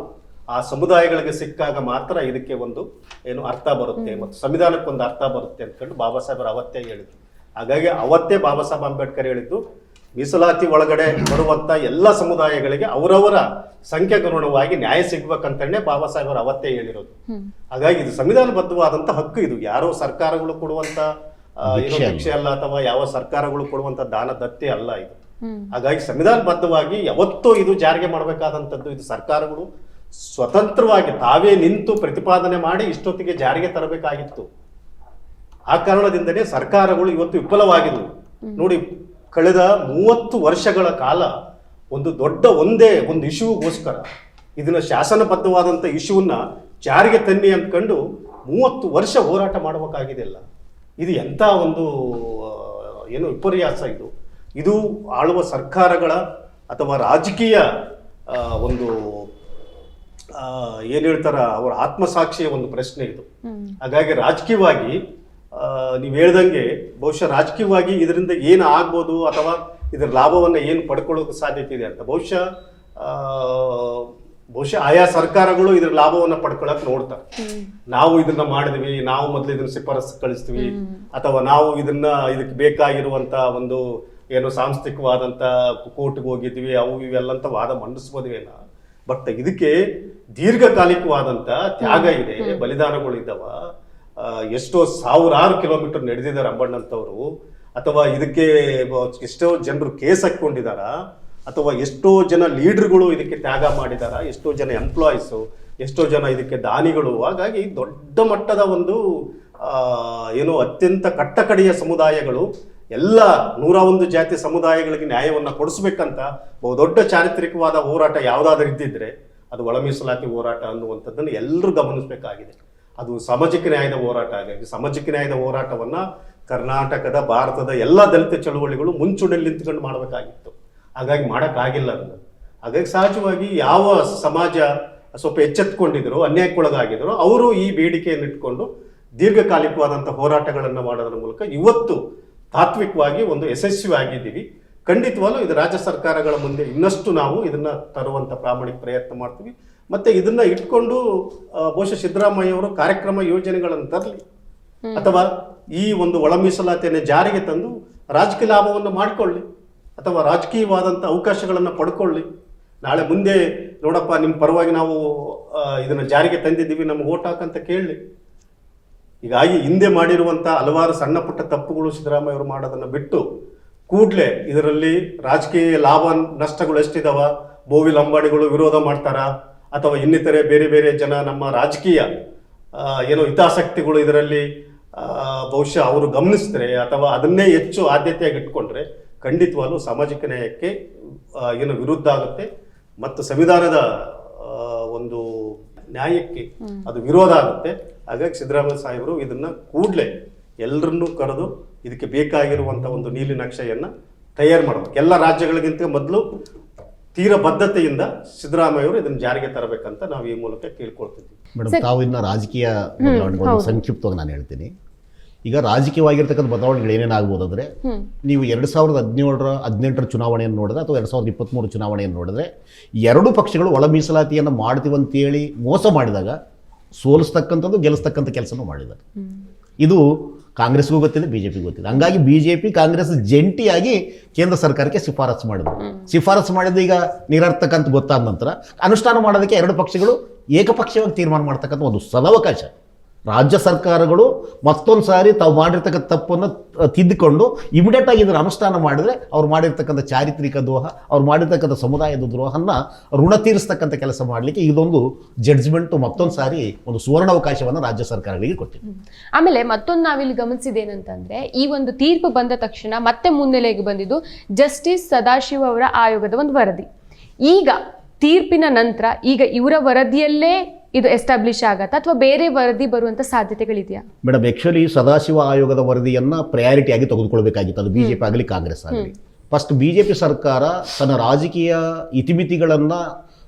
ಆ ಸಮುದಾಯಗಳಿಗೆ ಸಿಕ್ಕಾಗ ಮಾತ್ರ ಇದಕ್ಕೆ ಒಂದು ಏನು ಅರ್ಥ ಬರುತ್ತೆ ಮತ್ತು ಸಂವಿಧಾನಕ್ಕೊಂದು ಅರ್ಥ ಬರುತ್ತೆ ಅಂದ್ಕೊಂಡು ಬಾಬಾ ಸಾಹೇಬರು ಅವತ್ತೇ ಹೇಳಿದ್ರು. ಹಾಗಾಗಿ ಅವತ್ತೇ ಬಾಬಾ ಸಾಹೇಬ್ ಅಂಬೇಡ್ಕರ್ ಹೇಳಿದ್ದು ಮೀಸಲಾತಿ ಒಳಗಡೆ ಬರುವಂತ ಎಲ್ಲ ಸಮುದಾಯಗಳಿಗೆ ಅವರವರ ಸಂಖ್ಯಾನುಗುಣವಾಗಿ ನ್ಯಾಯ ಸಿಗ್ಬೇಕಂತನೇ ಬಾಬಾ ಸಾಹೇಬರು ಅವತ್ತೇ ಹೇಳಿರೋದು. ಹಾಗಾಗಿ ಇದು ಸಂವಿಧಾನಬದ್ಧವಾದಂತ ಹಕ್ಕು. ಇದು ಯಾರೋ ಸರ್ಕಾರಗಳು ಕೊಡುವಂತ ಏನೋ ಶಿಕ್ಷೆ ಅಲ್ಲ ಅಥವಾ ಯಾವ ಸರ್ಕಾರಗಳು ಕೊಡುವಂತ ದಾನ ದತ್ತೆ ಅಲ್ಲ ಇದು. ಹಾಗಾಗಿ ಸಂವಿಧಾನಬದ್ಧವಾಗಿ ಯಾವತ್ತೂ ಇದು ಜಾರಿಗೆ ಮಾಡಬೇಕಾದಂಥದ್ದು. ಇದು ಸರ್ಕಾರಗಳು ಸ್ವತಂತ್ರವಾಗಿ ತಾವೇ ನಿಂತು ಪ್ರತಿಪಾದನೆ ಮಾಡಿ ಇಷ್ಟೊತ್ತಿಗೆ ಜಾರಿಗೆ ತರಬೇಕಾಗಿತ್ತು. ಆ ಕಾರಣದಿಂದನೇ ಸರ್ಕಾರಗಳು ಇವತ್ತು ವಿಫಲವಾಗಿದ್ವು. ನೋಡಿ, ಕಳೆದ 30 ವರ್ಷಗಳ ಕಾಲ ಒಂದೇ ಒಂದು ಇಶ್ಯೂಗೋಸ್ಕರ ಇದನ್ನ ಶಾಸನಬದ್ಧವಾದಂಥ ಇಶ್ಯೂವನ್ನ ಜಾರಿಗೆ ತನ್ನಿ ಅಂದ್ಕೊಂಡು 30 ವರ್ಷ ಹೋರಾಟ ಮಾಡಬೇಕಾಗಿದೆಯಲ್ಲ. ಇದು ಎಂಥ ಒಂದು ಏನು ವಿಪರ್ಯಾಸ ಇದು. ಇದು ಆಳುವ ಸರ್ಕಾರಗಳ ಅಥವಾ ರಾಜಕೀಯ ಒಂದು ಏನು ಹೇಳ್ತಾರ ಅವರ ಆತ್ಮಸಾಕ್ಷಿಯ ಒಂದು ಪ್ರಶ್ನೆ ಇದು. ಹಾಗಾಗಿ ರಾಜಕೀಯವಾಗಿ ನೀವು ಹೇಳ್ದಂಗೆ ಬಹುಶಃ ರಾಜಕೀಯವಾಗಿ ಇದರಿಂದ ಏನು ಆಗ್ಬೋದು ಅಥವಾ ಇದರ ಲಾಭವನ್ನು ಏನು ಪಡ್ಕೊಳ್ಳೋಕೆ ಸಾಧ್ಯತೆ ಇದೆ ಅಂತ ಬಹುಶಃ ಆಯಾ ಸರ್ಕಾರಗಳು ಇದರ ಲಾಭವನ್ನು ಪಡ್ಕೊಳ್ಳೋಕೆ ನೋಡ್ತಾರೆ. ನಾವು ಇದನ್ನ ಮಾಡಿದ್ವಿ, ನಾವು ಮೊದಲು ಇದನ್ನ ಶಿಫಾರಸು ಕಳಿಸ್ತೀವಿ ಅಥವಾ ನಾವು ಇದಕ್ಕೆ ಬೇಕಾಗಿರುವಂತ ಒಂದು ಏನು ಸಾಂಸ್ಥಿಕವಾದಂತ ಕೋರ್ಟ್ಗೆ ಹೋಗಿದ್ವಿ, ಅವು ಇವೆಲ್ಲಂತ ವಾದ ಮಂಡಿಸ್ಬೋದೇನ. ಬಟ್ ಇದಕ್ಕೆ ದೀರ್ಘಕಾಲಿಕವಾದಂತ ತ್ಯಾಗ ಇದೆ, ಬಲಿದಾನಗಳು ಇದ್ದಾವ. ಎಷ್ಟೋ 1000 ಕಿಲೋಮೀಟರ್ ನಡೆದಿದ್ದಾರೆ ಅಂಬಣ್ಣಂತವರು, ಅಥವಾ ಇದಕ್ಕೆ ಎಷ್ಟೋ ಜನರು ಕೇಸ್ ಹಾಕೊಂಡಿದಾರ, ಅಥವಾ ಎಷ್ಟೋ ಜನ ಲೀಡರ್ಗಳು ಇದಕ್ಕೆ ತ್ಯಾಗ ಮಾಡಿದಾರ, ಎಷ್ಟೋ ಜನ ಎಂಪ್ಲಾಯೀಸು, ಎಷ್ಟೋ ಜನ ಇದಕ್ಕೆ ದಾನಿಗಳು. ಹಾಗಾಗಿ ದೊಡ್ಡ ಮಟ್ಟದ ಒಂದು ಏನು ಅತ್ಯಂತ ಕಟ್ಟಕಡೆಯ ಸಮುದಾಯಗಳು ಎಲ್ಲ 101 ಜಾತಿ ಸಮುದಾಯಗಳಿಗೆ ನ್ಯಾಯವನ್ನು ಕೊಡಿಸ್ಬೇಕಂತ ಬಹುದೊಡ್ಡ ಚಾರಿತ್ರಿಕವಾದ ಹೋರಾಟ ಯಾವುದಾದ್ರೂ ಇದ್ದಿದ್ರೆ ಅದು ಒಳ ಮೀಸಲಾತಿ ಹೋರಾಟ ಅನ್ನುವಂಥದ್ದನ್ನು ಎಲ್ಲರೂ ಗಮನಿಸಬೇಕಾಗಿದೆ. ಅದು ಸಾಮಾಜಿಕ ನ್ಯಾಯದ ಹೋರಾಟ. ಹಾಗಾಗಿ ಸಾಮಾಜಿಕ ನ್ಯಾಯದ ಹೋರಾಟವನ್ನ ಕರ್ನಾಟಕದ ಭಾರತದ ಎಲ್ಲ ದಲಿತ ಚಳುವಳಿಗಳು ಮುಂಚೂಣಿಯಲ್ಲಿ ನಿಂತ್ಕೊಂಡು ಮಾಡಬೇಕಾಗಿತ್ತು. ಹಾಗಾಗಿ ಮಾಡೋಕ್ಕಾಗಿಲ್ಲ ಅದನ್ನು. ಹಾಗಾಗಿ ಸಹಜವಾಗಿ ಯಾವ ಸಮಾಜ ಸ್ವಲ್ಪ ಎಚ್ಚೆತ್ತುಕೊಂಡಿದ್ರು, ಅನ್ಯಾಯಕ್ಕೊಳಗಾಗಿದ್ರು, ಅವರು ಈ ಬೇಡಿಕೆಯನ್ನು ಇಟ್ಕೊಂಡು ದೀರ್ಘಕಾಲಿಕವಾದಂಥ ಹೋರಾಟಗಳನ್ನು ಮಾಡೋದ್ರ ಮೂಲಕ ಇವತ್ತು ತಾತ್ವಿಕವಾಗಿ ಒಂದು ಯಶಸ್ವಿ ಆಗಿದ್ದೀವಿ. ಖಂಡಿತವಾಗ್ಲೂ ಇದು ರಾಜ್ಯ ಸರ್ಕಾರಗಳ ಮುಂದೆ ಇನ್ನಷ್ಟು ನಾವು ಇದನ್ನ ತರುವಂಥ ಪ್ರಾಮಾಣಿಕ ಪ್ರಯತ್ನ ಮಾಡ್ತೀವಿ. ಮತ್ತೆ ಇದನ್ನ ಇಟ್ಕೊಂಡು ಬಹುಶಃ ಸಿದ್ದರಾಮಯ್ಯ ಅವರು ಕಾರ್ಯಕ್ರಮ ಯೋಜನೆಗಳನ್ನು ತರಲಿ ಅಥವಾ ಈ ಒಂದು ಒಳ ಮೀಸಲಾತಿಯನ್ನು ಜಾರಿಗೆ ತಂದು ರಾಜಕೀಯ ಲಾಭವನ್ನು ಮಾಡಿಕೊಳ್ಳಿ ಅಥವಾ ರಾಜಕೀಯವಾದಂಥ ಅವಕಾಶಗಳನ್ನು ಪಡ್ಕೊಳ್ಳಿ. ನಾಳೆ ಮುಂದೆ ನೋಡಪ್ಪ, ನಿಮ್ಮ ಪರವಾಗಿ ನಾವು ಇದನ್ನು ಜಾರಿಗೆ ತಂದಿದ್ದೀವಿ, ನಮ್ಗೆ ಓಟ್ ಹಾಕಂತ ಕೇಳಲಿ. ಹೀಗಾಗಿ ಹಿಂದೆ ಮಾಡಿರುವಂಥ ಹಲವಾರು ಸಣ್ಣ ಪುಟ್ಟ ತಪ್ಪುಗಳು ಸಿದ್ದರಾಮಯ್ಯ ಅವರು ಮಾಡೋದನ್ನು ಬಿಟ್ಟು ಕೂಡಲೇ ಇದರಲ್ಲಿ ರಾಜಕೀಯ ಲಾಭ ನಷ್ಟಗಳು ಎಷ್ಟಿದಾವ, ಬೋವಿಲ್ ಅಂಬಾಣಿಗಳು ವಿರೋಧ ಮಾಡ್ತಾರ ಅಥವಾ ಇನ್ನಿತರೆ ಬೇರೆ ಬೇರೆ ಜನ ನಮ್ಮ ರಾಜಕೀಯ ಏನೋ ಹಿತಾಸಕ್ತಿಗಳು ಇದರಲ್ಲಿ ಬಹುಶಃ ಅವರು ಗಮನಿಸಿದ್ರೆ ಅಥವಾ ಅದನ್ನೇ ಹೆಚ್ಚು ಆದ್ಯತೆಯಾಗಿ ಇಟ್ಕೊಂಡ್ರೆ ಖಂಡಿತವಾಗ್ಲೂ ಸಾಮಾಜಿಕ ನ್ಯಾಯಕ್ಕೆ ಏನು ವಿರುದ್ಧ ಆಗುತ್ತೆ ಮತ್ತು ಸಂವಿಧಾನದ ಒಂದು ನ್ಯಾಯಕ್ಕೆ ಅದು ವಿರೋಧ ಆಗುತ್ತೆ. ಹಾಗಾಗಿ ಸಿದ್ದರಾಮಯ್ಯ ಸಾಹೇಬರು ಇದನ್ನ ಕೂಡಲೇ ಎಲ್ಲರನ್ನೂ ಕರೆದು ಇದಕ್ಕೆ ಬೇಕಾಗಿರುವಂಥ ಒಂದು ನೀಲಿ ನಕ್ಷೆಯನ್ನು ತಯಾರು ಮಾಡಬೇಕು. ಎಲ್ಲ ರಾಜ್ಯಗಳಿಗಿಂತ ಮೊದಲು ತೀರ ಬದ್ಧತೆಯಿಂದ ಸಿದ್ದರಾಮಯ್ಯ ಅವರು ಇದನ್ನು ಜಾರಿಗೆ ತರಬೇಕಂತ ನಾವು ಈ ಮೂಲಕ ಕೇಳ್ಕೊಳ್ತಿದ್ವಿ. ಮೇಡಮ್, ತಾವು ಇನ್ನು ರಾಜಕೀಯ ಬದಲಾವಣೆಗಳನ್ನು ಸಂಕ್ಷಿಪ್ತವಾಗಿ ನಾನು ಹೇಳ್ತೀನಿ. ಈಗ ರಾಜಕೀಯವಾಗಿರ್ತಕ್ಕಂಥ ಬದಲಾವಣೆಗಳು ಏನೇನಾಗ್ಬೋದು ಅಂದರೆ, ನೀವು 2018ರ ಚುನಾವಣೆಯನ್ನು ನೋಡಿದ್ರೆ ಅಥವಾ 2023 ಚುನಾವಣೆಯನ್ನು ನೋಡಿದ್ರೆ, ಎರಡು ಪಕ್ಷಗಳು ಒಳ ಮೀಸಲಾತಿಯನ್ನು ಮಾಡ್ತೀವಂತೇಳಿ ಮೋಸ ಮಾಡಿದಾಗ ಸೋಲಿಸ್ತಕ್ಕಂಥದ್ದು ಗೆಲ್ಲಿಸ್ತಕ್ಕಂಥ ಕೆಲಸನೂ ಮಾಡಿದ್ದಾರೆ. ಇದು ಕಾಂಗ್ರೆಸ್ಗೂ ಗೊತ್ತಿದೆ, ಬಿಜೆಪಿಗೂ ಗೊತ್ತಿದೆ. ಹಂಗಾಗಿ ಬಿಜೆಪಿ ಕಾಂಗ್ರೆಸ್ ಜಂಟಿಯಾಗಿ ಕೇಂದ್ರ ಸರ್ಕಾರಕ್ಕೆ ಶಿಫಾರಸು ಮಾಡಿದ್ರು. ಶಿಫಾರಸು ಮಾಡಿದ್ದು ಈಗ ನಿರರ್ಥಕ ಅಂತ ಗೊತ್ತಾದ ನಂತರ ಅನುಷ್ಠಾನ ಮಾಡೋದಕ್ಕೆ ಎರಡು ಪಕ್ಷಗಳು ಏಕಪಕ್ಷವಾಗಿ ತೀರ್ಮಾನ ಮಾಡ್ತಕ್ಕಂಥ ಒಂದು ಸದವಕಾಶ. ರಾಜ್ಯ ಸರ್ಕಾರಗಳು ಮತ್ತೊಂದು ಸಾರಿ ತಾವು ಮಾಡಿರ್ತಕ್ಕಂಥ ತಪ್ಪನ್ನು ತಿದ್ದುಕೊಂಡು ಇಮಿಡಿಯೇಟ್ ಆಗಿ ಇದನ್ನು ಅನುಷ್ಠಾನ ಮಾಡಿದ್ರೆ ಅವ್ರು ಮಾಡಿರ್ತಕ್ಕಂಥ ಚಾರಿತ್ರಿಕ ದ್ರೋಹ, ಅವ್ರು ಮಾಡಿರ್ತಕ್ಕಂಥ ಸಮುದಾಯದ ದ್ರೋಹನ ಋಣ ತೀರಿಸ್ತಕ್ಕಂಥ ಕೆಲಸ ಮಾಡಲಿಕ್ಕೆ ಇದೊಂದು ಜಡ್ಜ್ಮೆಂಟು ಮತ್ತೊಂದು ಸಾರಿ ಒಂದು ಸುವರ್ಣಾವಕಾಶವನ್ನು ರಾಜ್ಯ ಸರ್ಕಾರಗಳಿಗೆ ಕೊಟ್ಟಿದೆ. ಆಮೇಲೆ ಮತ್ತೊಂದು ನಾವಿಲ್ಲಿ ಗಮನಿಸಿದೇನಂತಂದ್ರೆ, ಈ ಒಂದು ತೀರ್ಪು ಬಂದ ತಕ್ಷಣ ಮತ್ತೆ ಮುನ್ನೆಲೆಗೆ ಬಂದಿದ್ದು ಜಸ್ಟಿಸ್ ಸದಾಶಿವ ಅವರ ಆಯೋಗದ ಒಂದು ವರದಿ. ಈಗ ತೀರ್ಪಿನ ನಂತರ ಈಗ ಇವರ ವರದಿಯಲ್ಲೇ ಇದು ಎಸ್ಟಾಬ್ಲಿಷ್ ಆಗತ್ತಾ ಅಥವಾ ಬೇರೆ ವರದಿ ಬರುವಂತ ಸಾಧ್ಯತೆಗಳಿದೆಯಾ? ಮೇಡಮ್, ಆ್ಯಕ್ಚುಲಿ ಸದಾಶಿವ ಆಯೋಗದ ವರದಿಯನ್ನು ಪ್ರಯಾರಿಟಿಯಾಗಿ ತೆಗೆದುಕೊಳ್ಬೇಕಾಗಿತ್ತು, ಅದು ಬಿಜೆಪಿ ಆಗಲಿ ಕಾಂಗ್ರೆಸ್ ಆಗಲಿ. ಫಸ್ಟ್ ಬಿಜೆಪಿ ಸರ್ಕಾರ ತನ್ನ ರಾಜಕೀಯ ಇತಿಮಿತಿಗಳನ್ನು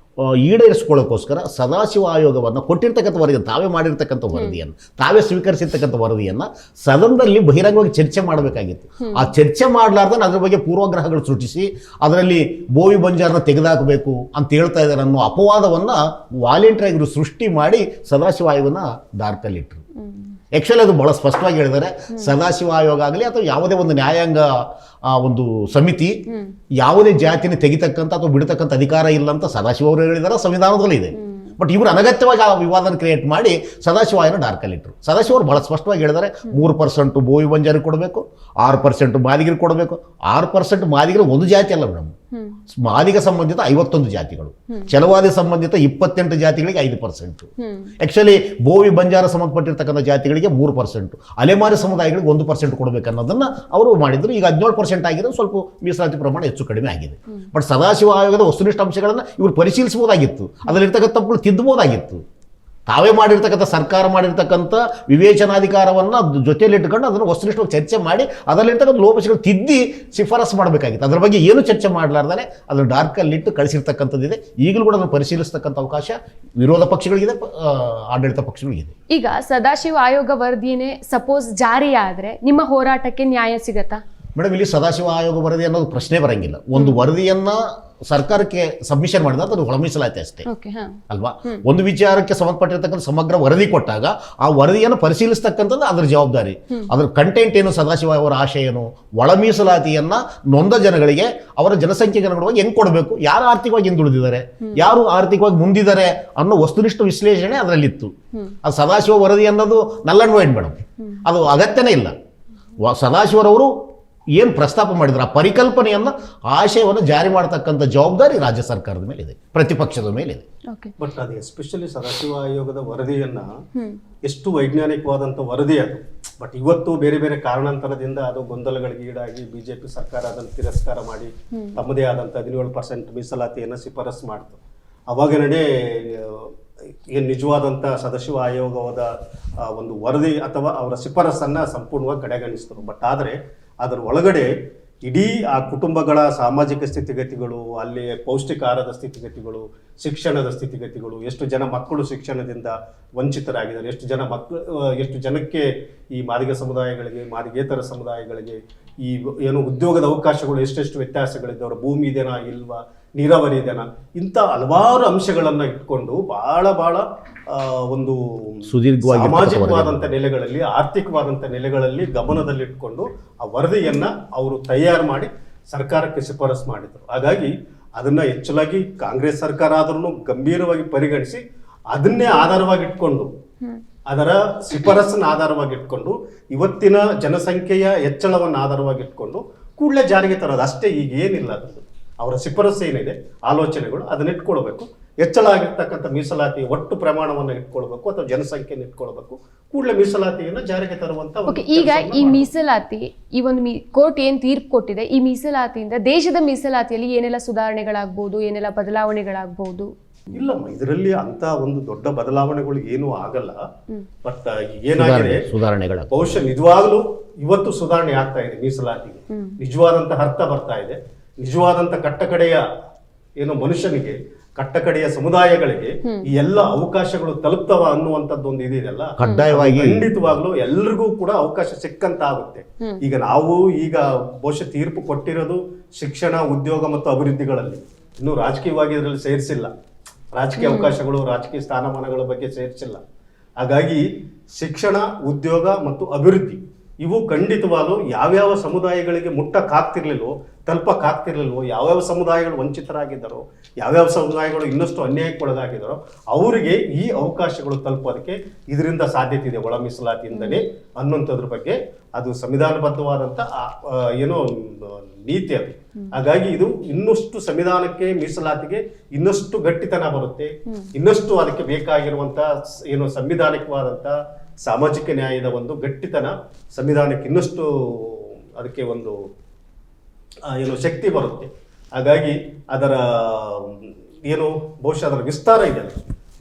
ಈಡೇರಿಸ್ಕೊಳ್ಳೋಕ್ಕೋಸ್ಕರ ಸದಾಶಿವ ಆಯೋಗವನ್ನು ಕೊಟ್ಟಿರ್ತಕ್ಕಂಥ ವರದಿಯನ್ನು, ತಾವೇ ಮಾಡಿರ್ತಕ್ಕಂಥ ವರದಿಯನ್ನು, ತಾವೇ ಸ್ವೀಕರಿಸಿರ್ತಕ್ಕಂಥ ವರದಿಯನ್ನು ಸದನದಲ್ಲಿ ಬಹಿರಂಗವಾಗಿ ಚರ್ಚೆ ಮಾಡಬೇಕಾಗಿತ್ತು. ಆ ಚರ್ಚೆ ಮಾಡಲಾರ್ದೆ ಅದ್ರ ಬಗ್ಗೆ ಪೂರ್ವಗ್ರಹಗಳು ಸೃಷ್ಟಿಸಿ ಅದರಲ್ಲಿ ಬೋವಿ ಬಂಜಾರನ ತೆಗೆದುಹಾಕಬೇಕು ಅಂತ ಹೇಳ್ತಾ ಇದ್ದಾರೆ ಅನ್ನೋ ಅಪವಾದವನ್ನು ವಾಲಂಟಿಯರ್ ಸೃಷ್ಟಿ ಮಾಡಿ ಸದಾಶಿವ ಆಯೋಗನ ದಾರ್ಕಲ್ಲಿಟ್ಟರು. ಆ್ಯಕ್ಚುಲಿ ಅದು ಬಹಳ ಸ್ಪಷ್ಟವಾಗಿ ಹೇಳಿದ್ದಾರೆ, ಸದಾಶಿವ ಆಯೋಗ ಆಗಲಿ ಅಥವಾ ಯಾವುದೇ ಒಂದು ನ್ಯಾಯಾಂಗ ಒಂದು ಸಮಿತಿ ಯಾವುದೇ ಜಾತಿನ ತೆಗಿತಕ್ಕಂಥ ಅಥವಾ ಬಿಡತಕ್ಕಂಥ ಅಧಿಕಾರ ಇಲ್ಲ ಅಂತ ಸದಾಶಿವ ಅವರು ಹೇಳಿದ್ದಾರೆ, ಸಂವಿಧಾನದಲ್ಲೂ ಇದೆ. ಬಟ್ ಇವರು ಅನಗತ್ಯವಾಗಿ ಆ ವಿವಾದನ ಕ್ರಿಯೇಟ್ ಮಾಡಿ ಸದಾಶಿವ ಆಯೋಗನ ಡಾರ್ಕಲ್ಲಿಟ್ಟರು. ಸದಾಶಿವ ಅವರು ಬಹಳ ಸ್ಪಷ್ಟವಾಗಿ ಹೇಳಿದ್ದಾರೆ, 3% ಬೋವಿ ಬಂಜಾರಿಗೆ ಕೊಡಬೇಕು, 6% ಮಾದಿಗರಿಗೆ ಕೊಡಬೇಕು. 6% ಮಾದಿಗರು ಒಂದು ಜಾತಿ ಅಲ್ಲ ಮೇಡಮ್, ಮಾದಿಗ ಸಂಬಂಧಿತ 51 ಜಾತಿಗಳು, ಛಲವಾದಿ ಸಂಬಂಧಿತ 28 ಜಾತಿಗಳಿಗೆ 5%. ಆಕ್ಚುಲಿ ಬೋವಿ ಬಂಜಾರ ಸಂಬಂಧಪಟ್ಟಿರ್ತಕ್ಕಂಥ ಜಾತಿಗಳಿಗೆ 3%, ಅಲೆಮಾರಿ ಸಮುದಾಯಗಳಿಗೆ 1% ಕೊಡಬೇಕನ್ನೋದನ್ನ ಅವರು ಮಾಡಿದ್ರು. ಈಗ 17% ಆಗಿದೆ, ಸ್ವಲ್ಪ ಮೀಸಲಾತಿ ಪ್ರಮಾಣ ಹೆಚ್ಚು ಕಡಿಮೆ ಆಗಿದೆ. ಬಟ್ ಸದಾಶಿವ ಆಯೋಗದ ವಸ್ತುನಿಷ್ಠ ಅಂಶಗಳನ್ನು ಇವರು ಪರಿಶೀಲಿಸಬಹುದಾಗಿತ್ತು, ಅದರಲ್ಲಿರ್ತಕ್ಕಂಥ ತಪ್ಪುಗಳು ತಿದ್ದಬಹುದಾಗಿತ್ತು. ತಾವೇ ಮಾಡಿರ್ತಕ್ಕಂಥ ಸರ್ಕಾರ ಮಾಡಿರ್ತಕ್ಕಂಥ ವಿವೇಚನಾಧಿಕಾರವನ್ನು ಜೊತೆಯಲ್ಲಿ ಇಟ್ಕೊಂಡು ಅದನ್ನು ವಸ್ತುನಿಷ್ಠವಾಗಿ ಚರ್ಚೆ ಮಾಡಿ ಅದರಲ್ಲಿರ್ತಕ್ಕಂಥ ಲೋಪಗಳು ತಿದ್ದಿ ಶಿಫಾರಸು ಮಾಡಬೇಕಾಗಿತ್ತು. ಅದರ ಬಗ್ಗೆ ಏನು ಚರ್ಚೆ ಮಾಡಲಾರ್ದೇ ಅದನ್ನು ಡಾರ್ಕಲ್ಲಿಟ್ಟು ಕಳಿಸಿರ್ತಕ್ಕಂಥದ್ದಿದೆ. ಈಗಲೂ ಕೂಡ ಅದನ್ನು ಪರಿಶೀಲಿಸ್ತಕ್ಕಂಥ ಅವಕಾಶ ವಿರೋಧ ಪಕ್ಷಗಳಿಗಿದೆ, ಆಡಳಿತ ಪಕ್ಷಗಳಿಗಿದೆ. ಈಗ ಸದಾಶಿವ ಆಯೋಗ ವರದಿನೇ ಸಪೋಸ್ ಜಾರಿಯಾದ್ರೆ ನಿಮ್ಮ ಹೋರಾಟಕ್ಕೆ ನ್ಯಾಯ ಸಿಗತ್ತಾ? ಮೇಡಮ್, ಇಲ್ಲಿ ಸದಾಶಿವ ಆಯೋಗ ವರದಿ ಅನ್ನೋದು ಪ್ರಶ್ನೆ ಬರಂಗಿಲ್ಲ. ಒಂದು ವರದಿಯನ್ನ ಸರ್ಕಾರಕ್ಕೆ ಸಬ್ಮಿಷನ್ ಮಾಡಿದ ಅದು ಒಳ ಮೀಸಲಾತಿ ಅಷ್ಟೇ ಅಲ್ವಾ. ಒಂದು ವಿಚಾರಕ್ಕೆ ಸಂಬಂಧಪಟ್ಟಿರ್ತಕ್ಕಂಥ ಸಮಗ್ರ ವರದಿ ಕೊಟ್ಟಾಗ ಆ ವರದಿಯನ್ನು ಪರಿಶೀಲಿಸ್ತಕ್ಕಂಥದ್ದು ಅದರ ಜವಾಬ್ದಾರಿ. ಅದರ ಕಂಟೆಂಟ್ ಏನು, ಸದಾಶಿವ ಅವರ ಆಶಯ ಏನು, ಒಳ ಮೀಸಲಾತಿಯನ್ನ ನೊಂದ ಜನಗಳಿಗೆ ಅವರ ಜನಸಂಖ್ಯೆಗೆ ಅನುಗುಣವಾಗಿ ಹೆಂಗ್ ಕೊಡಬೇಕು, ಯಾರು ಆರ್ಥಿಕವಾಗಿ ಹಿಂದುಳಿದಿದ್ದಾರೆ, ಯಾರು ಆರ್ಥಿಕವಾಗಿ ಮುಂದಿದ್ದಾರೆ ಅನ್ನೋ ವಸ್ತುನಿಷ್ಠ ವಿಶ್ಲೇಷಣೆ ಅದರಲ್ಲಿತ್ತು. ಅದು ಸದಾಶಿವ ವರದಿ ಅನ್ನೋದು ನಲ್ ಅಂಡ್ ವೈಡ್ ಮೇಡಮ್, ಅದು ಅಗತ್ಯನೇ ಇಲ್ಲ. ಸದಾಶಿವರವರು ಏನು ಪ್ರಸ್ತಾಪ ಮಾಡಿದ್ರು ಆ ಪರಿಕಲ್ಪನೆಯನ್ನು, ಆಶಯವನ್ನು ಜಾರಿ ಮಾಡತಕ್ಕಂಥ ಜವಾಬ್ದಾರಿ ರಾಜ್ಯ ಸರ್ಕಾರದ ಮೇಲಿದೆ, ಪ್ರತಿಪಕ್ಷದ ಮೇಲಿದೆ. ಬಟ್ ಅದು ಎಸ್ಪೆಷಲಿ ಸದಾಶಿವ ಆಯೋಗದ ವರದಿಯನ್ನ ಎಷ್ಟು ವೈಜ್ಞಾನಿಕವಾದಂಥ ವರದಿ ಅದು. ಬಟ್ ಇವತ್ತು ಬೇರೆ ಬೇರೆ ಕಾರಣಾಂತರದಿಂದ ಅದು ಗೊಂದಲಗಳಿಗೆ ಈಡಾಗಿ ಬಿಜೆಪಿ ಸರ್ಕಾರ ಅದನ್ನು ತಿರಸ್ಕಾರ ಮಾಡಿ ತಮ್ಮದೇ ಆದಂಥ 17% ಮೀಸಲಾತಿಯನ್ನು ಶಿಫಾರಸು ಮಾಡ್ತು. ಅವಾಗ ನಡೆ ಏನು ನಿಜವಾದಂಥ ಸದಾಶಿವ ಆಯೋಗದ ಒಂದು ವರದಿ ಅಥವಾ ಅವರ ಶಿಫಾರಸನ್ನು ಸಂಪೂರ್ಣವಾಗಿ ಕಡೆಗಣಿಸಿದರು. ಬಟ್ ಆದರೆ ಅದರ ಒಳಗಡೆ ಇಡೀ ಆ ಕುಟುಂಬಗಳ ಸಾಮಾಜಿಕ ಸ್ಥಿತಿಗತಿಗಳು, ಅಲ್ಲಿ ಪೌಷ್ಟಿಕಾಹಾರದ ಸ್ಥಿತಿಗತಿಗಳು, ಶಿಕ್ಷಣದ ಸ್ಥಿತಿಗತಿಗಳು, ಎಷ್ಟು ಜನ ಮಕ್ಕಳು ಶಿಕ್ಷಣದಿಂದ ವಂಚಿತರಾಗಿದ್ದಾರೆ, ಎಷ್ಟು ಜನಕ್ಕೆ ಈ ಮಾದಿಗ ಸಮುದಾಯಗಳಿಗೆ, ಮಾದಿಗೇತರ ಸಮುದಾಯಗಳಿಗೆ ಈ ಏನು ಉದ್ಯೋಗದ ಅವಕಾಶಗಳು ಎಷ್ಟೆಷ್ಟು ವ್ಯತ್ಯಾಸಗಳಿದ್ದವರ, ಭೂಮಿ ಇದೆನಾ ಇಲ್ವಾ, ನೀರಾವರಿ ಇದೆನಾ, ಇಂಥ ಹಲವಾರು ಅಂಶಗಳನ್ನು ಇಟ್ಕೊಂಡು ಬಹಳ ಒಂದು ಸಾಮಾಜಿಕವಾದಂಥ ನೆಲೆಗಳಲ್ಲಿ, ಆರ್ಥಿಕವಾದಂಥ ನೆಲೆಗಳಲ್ಲಿ ಗಮನದಲ್ಲಿಟ್ಕೊಂಡು ಆ ವರದಿಯನ್ನ ಅವರು ತಯಾರು ಮಾಡಿ ಸರ್ಕಾರಕ್ಕೆ ಶಿಫಾರಸು ಮಾಡಿದರು. ಹಾಗಾಗಿ ಅದನ್ನ ಹೆಚ್ಚಲಾಗಿ ಕಾಂಗ್ರೆಸ್ ಸರ್ಕಾರ ಆದ್ರೂ ಗಂಭೀರವಾಗಿ ಪರಿಗಣಿಸಿ ಅದನ್ನೇ ಆಧಾರವಾಗಿಟ್ಕೊಂಡು, ಅದರ ಶಿಫಾರಸನ್ನ ಆಧಾರವಾಗಿಟ್ಕೊಂಡು, ಇವತ್ತಿನ ಜನಸಂಖ್ಯೆಯ ಹೆಚ್ಚಳವನ್ನು ಆಧಾರವಾಗಿಟ್ಕೊಂಡು ಕೂಡಲೇ ಜಾರಿಗೆ ತರೋದು ಅಷ್ಟೇ. ಈಗ ಏನಿಲ್ಲ, ಅದರದ್ದು ಅವರ ಶಿಫಾರಸು ಏನಿದೆ, ಆಲೋಚನೆಗಳು ಅದನ್ನ ಇಟ್ಕೊಳ್ಬೇಕು. ಹೆಚ್ಚಳ ಆಗಿರ್ತಕ್ಕಂಥ ಮೀಸಲಾತಿ ಒಟ್ಟು ಪ್ರಮಾಣವನ್ನು ಇಟ್ಕೊಳ್ಬೇಕು ಅಥವಾ ಜನಸಂಖ್ಯೆಯನ್ನು ಇಟ್ಕೊಳ್ಬೇಕು, ಕೂಡಲೇ ಮೀಸಲಾತಿಯನ್ನು ಜಾರಿಗೆ ತರುವಂತ ಒಂದು ಓಕೆ, ಈಗ ಈ ಮೀಸಲಾತಿ ಈ ಒಂದು ಕೋರ್ಟ್ ಏನ್ ತೀರ್ಪು ಕೊಟ್ಟಿದೆ, ಈ ಮೀಸಲಾತಿಯಿಂದ ದೇಶದ ಮೀಸಲಾತಿಯಲ್ಲಿ ಏನೆಲ್ಲ ಸುಧಾರಣೆಗಳಾಗ್ಬೋದು, ಏನೆಲ್ಲ ಬದಲಾವಣೆಗಳಾಗ್ಬೋದು? ಇಲ್ಲಮ್ಮ, ಇದರಲ್ಲಿ ಅಂತ ಒಂದು ದೊಡ್ಡ ಬದಲಾವಣೆಗಳು ಏನೂ ಆಗಲ್ಲ. ಬಟ್ ಏನಾಗಿದೆ, ಸುಧಾರಣೆಗಳ ಬಹುಶಃ ನಿಜವಾಗ್ಲೂ ಇವತ್ತು ಸುಧಾರಣೆ ಆಗ್ತಾ ಇದೆ. ಮೀಸಲಾತಿಗೆ ನಿಜವಾದಂತ ಅರ್ಥ ಬರ್ತಾ ಇದೆ. ನಿಜವಾದಂತ ಕಟ್ಟಕಡೆಯ ಏನು ಮನುಷ್ಯನಿಗೆ, ಕಟ್ಟಕಡೆಯ ಸಮುದಾಯಗಳಿಗೆ ಈ ಎಲ್ಲ ಅವಕಾಶಗಳು ತಲುಪ್ತವ ಅನ್ನುವಂಥದ್ದು ಒಂದು ಇದೆಯಲ್ಲ, ಕಡ್ಡಾಯವಾಗಿ ಖಂಡಿತವಾಗ್ಲೂ ಎಲ್ರಿಗೂ ಕೂಡ ಅವಕಾಶ ಸಿಕ್ಕಂತ ಆಗುತ್ತೆ. ಈಗ ನಾವು ಬಹುಶಃ ತೀರ್ಪು ಕೊಟ್ಟಿರೋದು ಶಿಕ್ಷಣ, ಉದ್ಯೋಗ ಮತ್ತು ಅಭಿವೃದ್ಧಿಗಳಲ್ಲಿ, ಇನ್ನು ರಾಜಕೀಯವಾಗಿ ಇದರಲ್ಲಿ ಸೇರಿಸಿಲ್ಲ. ರಾಜಕೀಯ ಅವಕಾಶಗಳು, ರಾಜಕೀಯ ಸ್ಥಾನಮಾನಗಳ ಬಗ್ಗೆ ಸೇರಿಸಿಲ್ಲ. ಹಾಗಾಗಿ ಶಿಕ್ಷಣ, ಉದ್ಯೋಗ ಮತ್ತು ಅಭಿವೃದ್ಧಿ ಇವು ಖಂಡಿತವಾಗ್ಲೂ ಯಾವ್ಯಾವ ಸಮುದಾಯಗಳಿಗೆ ಮುಟ್ಟಕ್ಕಾಗ್ತಿರ್ಲಿಲ್ವೋ, ತಲುಪಕ್ಕಾಗ್ತಿರ್ಲಿಲ್ವೋ, ಯಾವ್ಯಾವ ಸಮುದಾಯಗಳು ವಂಚಿತರಾಗಿದ್ದಾರೋ, ಯಾವ್ಯಾವ ಸಮುದಾಯಗಳು ಇನ್ನಷ್ಟು ಅನ್ಯಾಯಕ್ಕೊಳಗಾಗಿದ್ದಾರೋ ಅವರಿಗೆ ಈ ಅವಕಾಶಗಳು ತಲುಪೋದಕ್ಕೆ ಇದರಿಂದ ಸಾಧ್ಯತೆ ಇದೆ, ಒಳ ಮೀಸಲಾತಿಯಿಂದಲೇ ಅನ್ನುವಂಥದ್ರ ಬಗ್ಗೆ ಅದು ಸಂವಿಧಾನಬದ್ಧವಾದಂಥ ಏನೋ ನೀತಿ ಅದು. ಹಾಗಾಗಿ ಇದು ಇನ್ನಷ್ಟು ಸಂವಿಧಾನಕ್ಕೆ, ಮೀಸಲಾತಿಗೆ ಇನ್ನಷ್ಟು ಗಟ್ಟಿತನ ಬರುತ್ತೆ, ಇನ್ನಷ್ಟು ಅದಕ್ಕೆ ಬೇಕಾಗಿರುವಂತ ಏನು ಸಂವಿಧಾನಿಕವಾದಂತ ಸಾಮಾಜಿಕ ನ್ಯಾಯದ ಒಂದು ಗಟ್ಟಿತನ ಸಂವಿಧಾನಕ್ಕೆ ಇನ್ನಷ್ಟು ಅದಕ್ಕೆ ಒಂದು ಏನು ಶಕ್ತಿ ಬರುತ್ತೆ. ಹಾಗಾಗಿ ಅದರ ಏನು ಬಹುಶಃ ಅದರ ವಿಸ್ತಾರ ಇದೆ,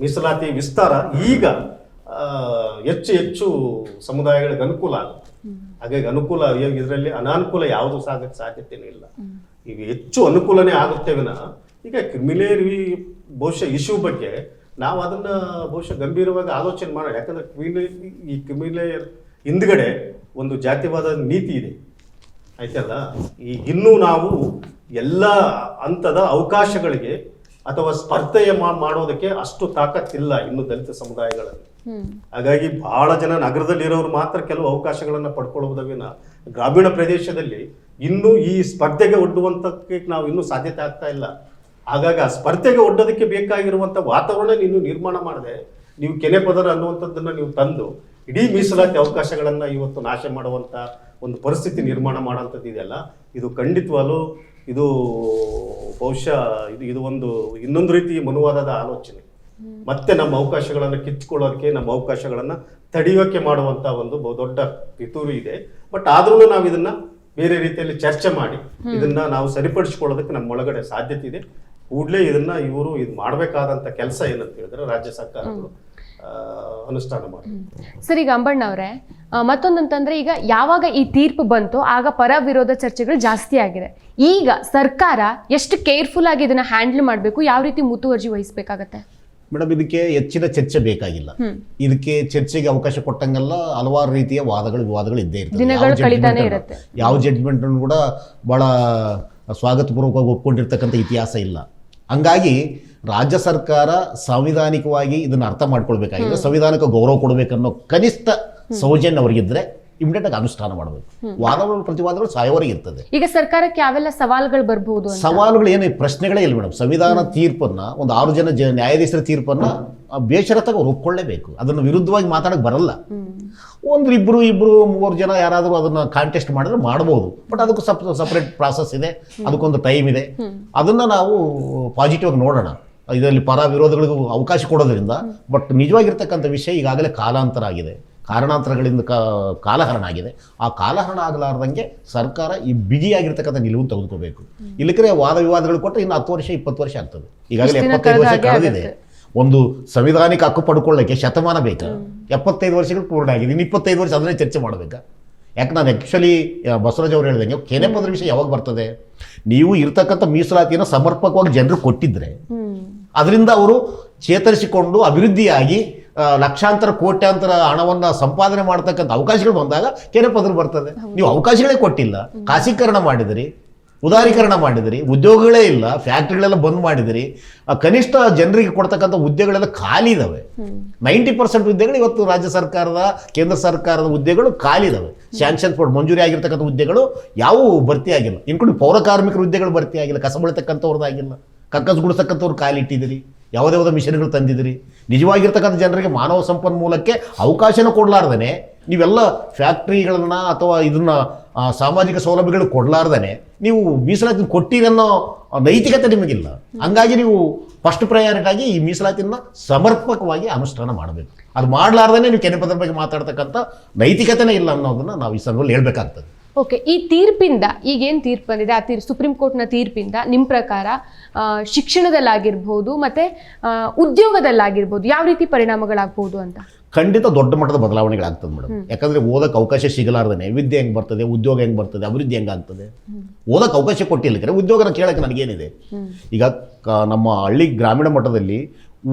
ಮೀಸಲಾತಿ ವಿಸ್ತಾರ ಈಗ ಹೆಚ್ಚು ಹೆಚ್ಚು ಸಮುದಾಯಗಳಿಗೆ ಅನುಕೂಲ ಆಗುತ್ತೆ. ಹಾಗಾಗಿ ಅನುಕೂಲ, ಇದರಲ್ಲಿ ಅನಾನುಕೂಲ ಯಾವುದು ಸಾಗಕ್ಕೆ ಸಾಧ್ಯತೆಯೂ ಇಲ್ಲ. ಈಗ ಹೆಚ್ಚು ಅನುಕೂಲನೇ ಆಗುತ್ತೆ ವಿನಃ ಈಗ ಕ್ರಿಮಿಲೇರ್ ಬಹುಶಃ ಇಶ್ಯೂ ಬಗ್ಗೆ ನಾವು ಅದನ್ನ ಬಹುಶಃ ಗಂಭೀರವಾಗಿ ಆಲೋಚನೆ ಮಾಡೋಣ. ಯಾಕಂದ್ರೆ ಕ್ರಿಮಿಲೇರ್ ಹಿಂದ್ಗಡೆ ಒಂದು ಜಾತಿವಾದ ನೀತಿ ಇದೆ, ಆಯ್ತಲ್ಲ. ಈಗ ಇನ್ನೂ ನಾವು ಎಲ್ಲ ಹಂತದ ಅವಕಾಶಗಳಿಗೆ ಅಥವಾ ಸ್ಪರ್ಧೆಯ ಮಾಡೋದಕ್ಕೆ ಅಷ್ಟು ತಾಕತ್ತಿಲ್ಲ ಇನ್ನು ದಲಿತ ಸಮುದಾಯಗಳಲ್ಲಿ. ಹಾಗಾಗಿ ಬಹಳ ಜನ ನಗರದಲ್ಲಿರೋರು ಮಾತ್ರ ಕೆಲವು ಅವಕಾಶಗಳನ್ನ ಪಡ್ಕೊಳ್ಳುವುದವಿನ ಗ್ರಾಮೀಣ ಪ್ರದೇಶದಲ್ಲಿ ಇನ್ನೂ ಈ ಸ್ಪರ್ಧೆಗೆ ಒಡ್ಡುವಂತಕ್ಕೆ ನಾವು ಇನ್ನೂ ಸಾಧ್ಯತೆ ಆಗ್ತಾ ಇಲ್ಲ. ಹಾಗಾಗಿ ಆ ಸ್ಪರ್ಧೆಗೆ ಒಡ್ಡೋದಕ್ಕೆ ಬೇಕಾಗಿರುವಂತ ವಾತಾವರಣ ನೀನು ನಿರ್ಮಾಣ ಮಾಡದೆ, ನೀವು ಕೆನೆ ಪದರ ಅನ್ನುವಂಥದ್ದನ್ನ ನೀವು ತಂದು ಇಡೀ ಮೀಸಲಾತಿ ಅವಕಾಶಗಳನ್ನ ಇವತ್ತು ನಾಶ ಮಾಡುವಂತ ಒಂದು ಪರಿಸ್ಥಿತಿ ನಿರ್ಮಾಣ ಮಾಡುವಂಥದ್ದು ಇದೆಯಲ್ಲ, ಇದು ಖಂಡಿತವಾಗ್ಲೂ ಇದು ಬಹುಶಃ ಇದು ಒಂದು ಇನ್ನೊಂದು ರೀತಿ ಮನುವಾದದ ಆಲೋಚನೆ. ಮತ್ತೆ ನಮ್ಮ ಅವಕಾಶಗಳನ್ನು ಕಿತ್ಕೊಳ್ಳೋದಕ್ಕೆ, ನಮ್ಮ ಅವಕಾಶಗಳನ್ನ ತಡೆಯೋಕೆ ಮಾಡುವಂತ ಒಂದು ದೊಡ್ಡ ಪಿತೂರು ಇದೆ. ಬಟ್ ಆದ್ರೂ ನಾವು ಇದನ್ನ ಬೇರೆ ರೀತಿಯಲ್ಲಿ ಚರ್ಚೆ ಮಾಡಿ ಇದನ್ನ ನಾವು ಸರಿಪಡಿಸಿಕೊಳ್ಳೋದಕ್ಕೆ ನಮ್ಮ ಒಳಗಡೆ ಸಾಧ್ಯತೆ ಇದೆ. ಕೂಡಲೇ ಇದನ್ನ ಇವರು ಇದು ಮಾಡಬೇಕಾದಂತ ಕೆಲಸ ಏನಂತ ಹೇಳಿದ್ರೆ ರಾಜ್ಯ ಸರ್ಕಾರಗಳು ಅನುಷ್ಠಾನ ಮಾಡಿ. ಸರ್, ಈಗ ಅಂಬಣ್ಣ ಅವರೇ, ಮತ್ತೊಂದಂತಂದ್ರೆ ಈಗ ಯಾವಾಗ ಈ ತೀರ್ಪು ಬಂತು ಆಗ ಪರ ವಿರೋಧ ಚರ್ಚೆಗಳು ಜಾಸ್ತಿ ಆಗಿದೆ. ಈಗ ಸರ್ಕಾರ ಎಷ್ಟು ಕೇರ್ಫುಲ್ ಆಗಿ ಇದನ್ನ ಹ್ಯಾಂಡಲ್ ಮಾಡಬೇಕು, ಯಾವ ರೀತಿ ಮುತುವರ್ಜಿ ವಹಿಸಬೇಕಾಗತ್ತೆ? ಮೇಡಮ್, ಇದಕ್ಕೆ ಹೆಚ್ಚಿನ ಚರ್ಚೆ ಬೇಕಾಗಿಲ್ಲ. ಇದಕ್ಕೆ ಚರ್ಚೆಗೆ ಅವಕಾಶ ಕೊಟ್ಟಂಗೆಲ್ಲ ಹಲವಾರು ರೀತಿಯ ವಿವಾದಗಳು ಇದ್ದೇ ಇರ್ತದೆ. ಯಾವ ಜಡ್ಜ್ಮೆಂಟ್ ಕೂಡ ಬಹಳ ಸ್ವಾಗತಪೂರ್ವಕವಾಗಿ ಒಪ್ಕೊಂಡಿರ್ತಕ್ಕಂಥ ಇತಿಹಾಸ ಇಲ್ಲ. ಹಂಗಾಗಿ ರಾಜ್ಯ ಸರ್ಕಾರ ಸಾಂವಿಧಾನಿಕವಾಗಿ ಇದನ್ನ ಅರ್ಥ ಮಾಡ್ಕೊಳ್ಬೇಕಾಗಿದೆ. ಸಂವಿಧಾನಕ್ಕೆ ಗೌರವ ಕೊಡಬೇಕನ್ನೋ ಕನಿಷ್ಠ ಸೌಜನ್ಯ ಅವರಿಗಿದ್ರೆ ಇಮಿಡಿಯೇಟ್ ಆಗಿ ಅನುಷ್ಠಾನ ಮಾಡಬೇಕು. ವಾದಗಳು ಪ್ರತಿವಾದಗಳು ಸಾಯವರೆಗೆ ಇರ್ತದೆ. ಈಗ ಸರ್ಕಾರಕ್ಕೆ ಯಾವೆಲ್ಲ ಸವಾಲುಗಳು ಬರಬಹುದು? ಸವಾಲುಗಳು ಏನು ಪ್ರಶ್ನೆಗಳೇ ಇಲ್ಲ ಮೇಡಮ್. ಸಂವಿಧಾನ ತೀರ್ಪನ್ನ, ಒಂದು 6 ಜನ ನ್ಯಾಯಾಧೀಶರ ತೀರ್ಪನ್ನ ಬೇಷರತ್ತಾಗಿ ಅವ್ರು ಒಪ್ಕೊಳ್ಳೇಬೇಕು. ಅದನ್ನು ವಿರುದ್ಧವಾಗಿ ಮಾತಾಡಕ್ ಬರಲ್ಲ. ಇಬ್ರು 3 ಜನ ಯಾರಾದರೂ ಅದನ್ನ ಕಾಂಟೆಸ್ಟ್ ಮಾಡಿದ್ರೆ ಮಾಡಬಹುದು. ಬಟ್ ಅದಕ್ಕೂ ಸಪರೇಟ್ ಪ್ರಾಸೆಸ್ ಇದೆ, ಅದಕ್ಕೊಂದು ಟೈಮ್ ಇದೆ. ಅದನ್ನ ನಾವು ಪಾಸಿಟಿವ್ ಆಗಿ ನೋಡೋಣ. ಇದರಲ್ಲಿ ಪರ ವಿರೋಧಗಳಿಗೂ ಅವಕಾಶ ಕೊಡೋದ್ರಿಂದ. ಬಟ್ ನಿಜವಾಗಿರ್ತಕ್ಕಂಥ ವಿಷಯ ಈಗಾಗಲೇ ಕಾಲಾಂತರ ಆಗಿದೆ, ಕಾರಣಾಂತರಗಳಿಂದ ಕಾಲಹರಣ ಆಗಿದೆ. ಆ ಕಾಲಹರಣ ಆಗಲಾರ್ದಂಗೆ ಸರ್ಕಾರ ಈ ಬಿಗಿಯಾಗಿರ್ತಕ್ಕಂಥ ನಿಲುವನ್ನು ತೆಗೆದುಕೋಬೇಕು. ಇಲ್ಲಕ್ಕೆ ವಾದ ವಿವಾದಗಳು ಕೊಟ್ಟರೆ ಇನ್ನು 10 ವರ್ಷ 20 ವರ್ಷ ಆಗ್ತದೆ. ಈಗಾಗಲೇ 75 ವರ್ಷ ಕಳೆದಿದೆ. ಒಂದು ಸಂವಿಧಾನಿಕ ಹಕ್ಕು ಪಡ್ಕೊಳ್ಳೋಕ್ಕೆ ಶತಮಾನ ಬೇಕಾ? 75 ವರ್ಷಗಳು ಪೂರ್ಣ ಆಗಿದೆ. ಇನ್ನು 25 ವರ್ಷ ಅದನ್ನೇ ಚರ್ಚೆ ಮಾಡಬೇಕಾ? ಯಾಕೆ ನಾನು ಆ್ಯಕ್ಚುಲಿ ಬಸವರಾಜ್ ಅವರು ಹೇಳಿದಂಗೆ ಕೆನೆ ಪದರ ವಿಷಯ ಯಾವಾಗ ಬರ್ತದೆ? ನೀವು ಇರ್ತಕ್ಕಂಥ ಮೀಸಲಾತಿಯನ್ನು ಸಮರ್ಪಕವಾಗಿ ಜನರು ಕೊಟ್ಟಿದ್ರೆ ಅದರಿಂದ ಅವರು ಚೇತರಿಸಿಕೊಂಡು ಅಭಿವೃದ್ಧಿಯಾಗಿ ಲಕ್ಷಾಂತರ ಕೋಟ್ಯಾಂತರ ಹಣವನ್ನ ಸಂಪಾದನೆ ಮಾಡ್ತಕ್ಕಂಥ ಅವಕಾಶಗಳು ಬಂದಾಗ ಕೆನೆ ಪದರು ಬರ್ತದೆ. ನೀವು ಅವಕಾಶಗಳೇ ಕೊಟ್ಟಿಲ್ಲ, ಖಾಸೀಕರಣ ಮಾಡಿದಿರಿ, ಉದಾರೀಕರಣ ಮಾಡಿದಿರಿ, ಉದ್ಯೋಗಗಳೇ ಇಲ್ಲ, ಫ್ಯಾಕ್ಟ್ರಿಗಳೆಲ್ಲ ಬಂದ್ ಮಾಡಿದಿರಿ, ಕನಿಷ್ಠ ಜನರಿಗೆ ಕೊಡ್ತಕ್ಕಂಥ ಹುದ್ದೆಗಳೆಲ್ಲ ಖಾಲಿ ಇದಾವೆ. 90% ಹುದ್ದೆಗಳು ಇವತ್ತು ರಾಜ್ಯ ಸರ್ಕಾರದ, ಕೇಂದ್ರ ಸರ್ಕಾರದ ಹುದ್ದೆಗಳು ಖಾಲಿ ಇದಾವೆ. ಸ್ಯಾಂಕ್ಷನ್ ಮಂಜೂರಿ ಆಗಿರ್ತಕ್ಕಂಥ ಹುದ್ದೆಗಳು ಯಾವುವು ಭರ್ತಿ ಆಗಿಲ್ಲ. ಇನ್ಕ್ಲೂಡಿಂಗ್ ಪೌರ ಕಾರ್ಮಿಕರ ಹುದ್ದೆಗಳು ಭರ್ತಿ ಆಗಿಲ್ಲ, ಕಸ ಬೆಳಿತಕ್ಕಂಥವ್ರದ್ದಾಗಿಲ್ಲ, ಕಕ್ಕಸ್ ಗುಡಿಸ್ತಕ್ಕಂಥವ್ರು ಖಾಲಿ ಇಟ್ಟಿದ್ದೀರಿ, ಯಾವುದೇ ಮಿಷನ್ಗಳು ತಂದಿದ್ದೀರಿ. ನಿಜವಾಗಿರ್ತಕ್ಕಂಥ ಜನರಿಗೆ ಮಾನವ ಸಂಪನ್ಮೂಲಕ್ಕೆ ಅವಕಾಶನ ಕೊಡಲಾರ್ದೇ ನೀವೆಲ್ಲ ಫ್ಯಾಕ್ಟ್ರಿಗಳನ್ನ ಅಥವಾ ಇದನ್ನ ಸಾಮಾಜಿಕ ಸೌಲಭ್ಯಗಳು ಕೊಡಲಾರ್ದೇ ನೀವು ಮೀಸಲಾತಿ ಕೊಟ್ಟಿರನ್ನೋ ನೈತಿಕತೆ ನಿಮಗಿಲ್ಲ. ಹಂಗಾಗಿ ನೀವು ಫಸ್ಟ್ ಪ್ರಯಾರಿಟಿ ಆಗಿ ಈ ಮೀಸಲಾತಿನ ಸಮರ್ಪಕವಾಗಿ ಅನುಷ್ಠಾನ ಮಾಡಬೇಕು. ಅದು ಮಾಡಲಾರ್ದೇ ನೀವು ಕೆನೆಪದರ ಬಗ್ಗೆ ಮಾತಾಡ್ತಕ್ಕಂಥ ನೈತಿಕತೆನೇ ಇಲ್ಲ ಅನ್ನೋದನ್ನ ನಾವು ಈ ಸಂದರ್ಭದಲ್ಲಿ ಹೇಳ್ಬೇಕಾಗ್ತದೆ. ಓಕೆ, ಈ ತೀರ್ಪಿಂದ ಈಗೇನು ತೀರ್ಪು ಬಂದಿದೆ ಆ ಸುಪ್ರೀಂ ಕೋರ್ಟ್ನ ತೀರ್ಪಿಂದ ನಿಮ್ಮ ಪ್ರಕಾರ ಶಿಕ್ಷಣದಲ್ಲಾಗಿರ್ಬೋದು ಮತ್ತು ಉದ್ಯೋಗದಲ್ಲಾಗಿರ್ಬೋದು ಯಾವ ರೀತಿ ಪರಿಣಾಮಗಳಾಗ್ಬೋದು ಅಂತ? ಖಂಡಿತ ದೊಡ್ಡ ಮಟ್ಟದ ಬದಲಾವಣೆಗಳಾಗ್ತದೆ ಮೇಡಮ್. ಯಾಕಂದರೆ ಓದಕ್ಕೆ ಅವಕಾಶ ಸಿಗಲಾರ್ದೇ ವಿದ್ಯೆ ಹೆಂಗೆ ಬರ್ತದೆ, ಉದ್ಯೋಗ ಹೆಂಗೆ ಬರ್ತದೆ, ಅಭಿವೃದ್ಧಿ ಹೆಂಗಾಗ್ತದೆ? ಓದಕ್ಕೆ ಅವಕಾಶ ಕೊಟ್ಟಿಲ್ಲ, ಉದ್ಯೋಗನ ಕೇಳೋಕ್ಕೆ ನನಗೇನಿದೆ? ಈಗ ನಮ್ಮ ಹಳ್ಳಿ ಗ್ರಾಮೀಣ ಮಟ್ಟದಲ್ಲಿ